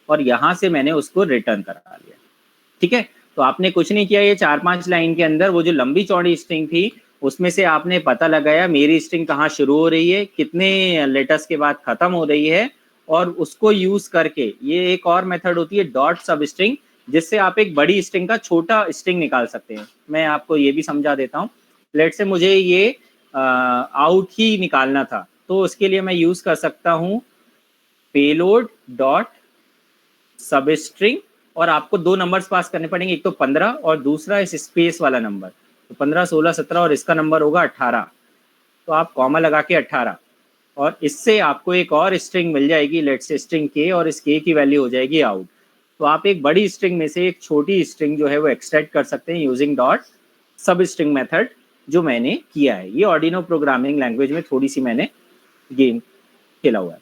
और यहाँ से मैंने उसको रिटर्न करा लिया, ठीक है। तो आपने कुछ नहीं किया, ये 4-5 लाइन के अंदर वो जो लंबी चौड़ी स्ट्रिंग थी उसमें से आपने पता लगाया मेरी स्ट्रिंग कहाँ शुरू हो रही है, कितने लेटर्स के बाद खत्म हो रही है, और उसको यूज करके ये एक और मेथड होती है डॉट सब स्ट्रिंग, जिससे आप एक बड़ी स्ट्रिंग का छोटा स्ट्रिंग निकाल सकते हैं। मैं आपको ये भी समझा देता हूँ। लेट से मुझे ये आउट ही निकालना था, तो उसके लिए मैं यूज कर सकता हूँ पेलोड डॉट सब स्ट्रिंग, और आपको 2 नंबर्स पास करने पड़ेंगे, एक तो 15 और दूसरा इस स्पेस वाला नंबर। तो 15 16 17 और इसका नंबर होगा 18, तो आप कॉमा लगा के 18, और इससे आपको एक और स्ट्रिंग मिल जाएगी लेट्स से स्ट्रिंग के, और इस के की वैल्यू हो जाएगी आउट। तो आप एक बड़ी स्ट्रिंग में से एक छोटी स्ट्रिंग जो है वो एक्सट्रैक्ट कर सकते हैं यूजिंग डॉट सब स्ट्रिंग मेथड, जो मैंने किया है। ये ऑर्डिनो प्रोग्रामिंग लैंग्वेज में थोड़ी सी मैंने गेम खेला हुआ है,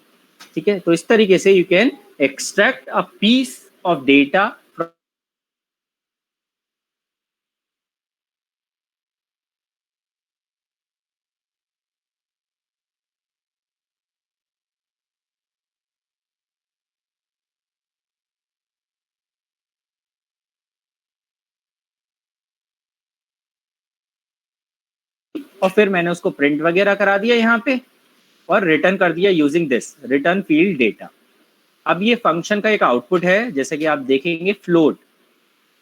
ठीक है। तो इस तरीके से you can extract a piece of data और फिर मैंने उसको प्रिंट वगैरह करा दिया यहाँ पे और रिटर्न कर दिया using this return field data. अब ये फंक्शन का एक आउटपुट है, जैसे कि आप देखेंगे फ्लोट,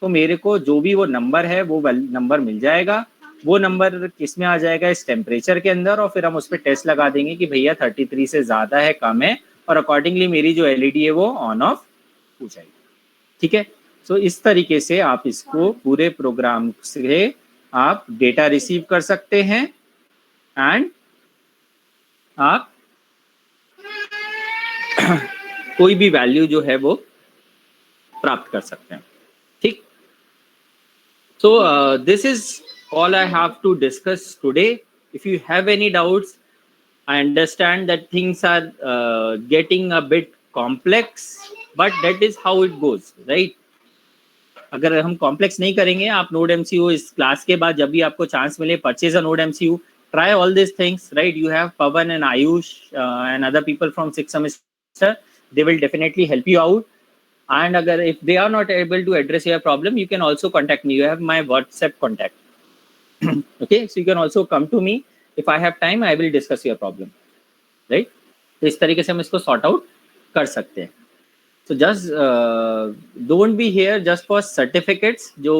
तो मेरे को जो भी वो नंबर है वो नंबर मिल जाएगा। वो नंबर किस में आ जाएगा, इस टेम्परेचर के अंदर, और फिर हम उस पर टेस्ट लगा देंगे कि भैया 33 से ज़्यादा है कम है, और अकॉर्डिंगली मेरी जो एलईडी है वो ऑन ऑफ हो जाएगी, ठीक है। सो इस तरीके से आप इसको पूरे प्रोग्राम से आप डेटा रिसीव कर सकते हैं एंड आप कोई भी वैल्यू जो है वो प्राप्त कर सकते हैं, ठीक। So this is all I have to discuss today. If you have any doubts, I understand that things are getting a bit complex, but that is how it goes, right? अगर हम कॉम्प्लेक्स नहीं करेंगे, आप node MCU इस class के बाद जब भी आपको चांस मिले, purchase a node MCU, try all these things, right? You have Pavan and Ayush and other people from 6th semester. They will definitely help you out. And agar if they are not able to address your problem, you can also contact me. You have my WhatsApp contact. Okay, so you can also come to me. If I have time, I will discuss your problem, right? तो इस तरीके से हम इसको sort out कर सकते हैं. So just don't be here just for certificates जो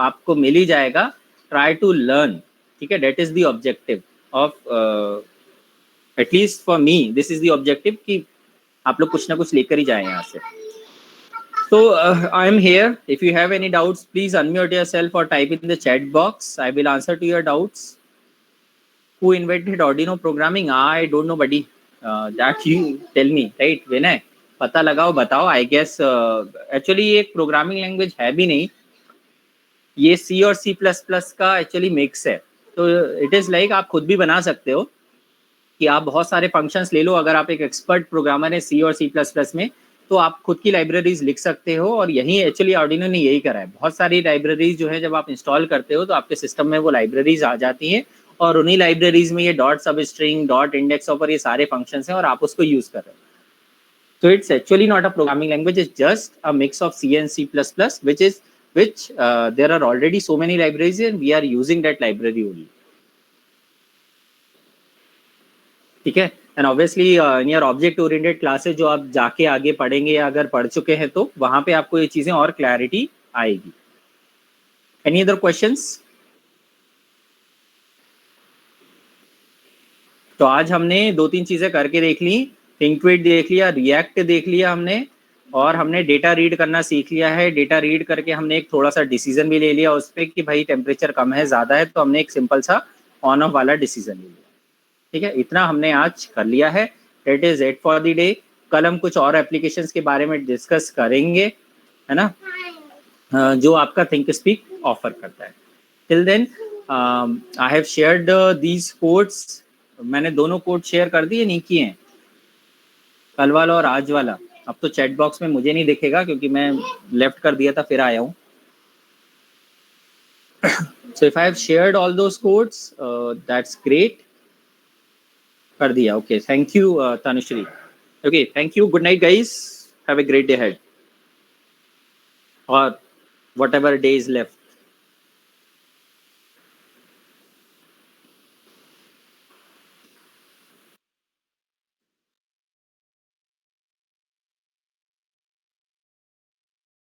आपको मिल ही जाएगा. Try to learn. ठीक है, that is the objective of at least for me this is the objective कि आप लोग कुछ ना कुछ लेकर ही जाएं यहाँ से. So I am here. If you have any doubts, please unmute yourself or type in the chat box. I will answer to your doubts. Who invented Arduino programming? I don't know, buddy. That you tell me, right? Vinay, पता लगाओ, बताओ. I guess actually ये एक programming language है भी नहीं, ये C और C++ का एक्चुअली मिक्स है. तो इट इज़ लाइक आप खुद भी बना सकते हो कि आप बहुत सारे फंक्शंस ले लो. अगर आप एक एक्सपर्ट प्रोग्रामर है C और C++ में, तो आप खुद की लाइब्रेरीज लिख सकते हो. और यही एक्चुअली आर्डिनो ने यही करा है. बहुत सारी लाइब्रेरीज जो है जब आप इंस्टॉल करते हो तो आपके सिस्टम में वो लाइब्रेरीज आ जाती हैं, और उन्हीं लाइब्रेरीज में ये डॉट सब स्ट्रिंग, डॉट इंडेक्स ऑपर, ये सारे फंक्शंस हैं और आप उसको यूज कर रहे हो. So it's actually not a programming language, it's just a mix of C and C++, which there are already so many libraries and we are using that library only. ठीक है. And obviously in your object oriented classes जो आप जाके आगे पढ़ेंगे या अगर पढ़ चुके हैं तो वहां पे आपको ये चीजें और क्लैरिटी आएगी. Any other questions? तो आज हमने 2-3 चीजें करके देख ली. थिंकविट देख लिया, रिएक्ट देख लिया हमने, और हमने डेटा रीड करना सीख लिया है. डेटा रीड करके हमने एक थोड़ा सा डिसीजन भी ले लिया उस पर कि भाई टेम्परेचर कम है ज़्यादा है, तो हमने एक सिंपल सा ऑन ऑफ वाला डिसीजन ले लिया. ठीक है, इतना हमने आज कर लिया है. It is it for the day. कल हम कुछ और एप्लीकेशंस के बारे में डिस्कस करेंगे, है ना, जो आपका थिंक स्पीक ऑफर करता है. Till then I have shared these codes. मैंने दोनों कोड शेयर कर दिए, नहीं किए हैं, कल वाला और आज वाला. अब तो चैट बॉक्स में मुझे नहीं दिखेगा क्योंकि मैं लेफ्ट कर दिया था, फिर आया हूँ. So if I have shared all those codes, that's great. कर दिया. Okay, thank you Tanushree. Okay, thank you. Good night guys. Have a great day head, और व्हाटएवर डे इज लेफ्ट.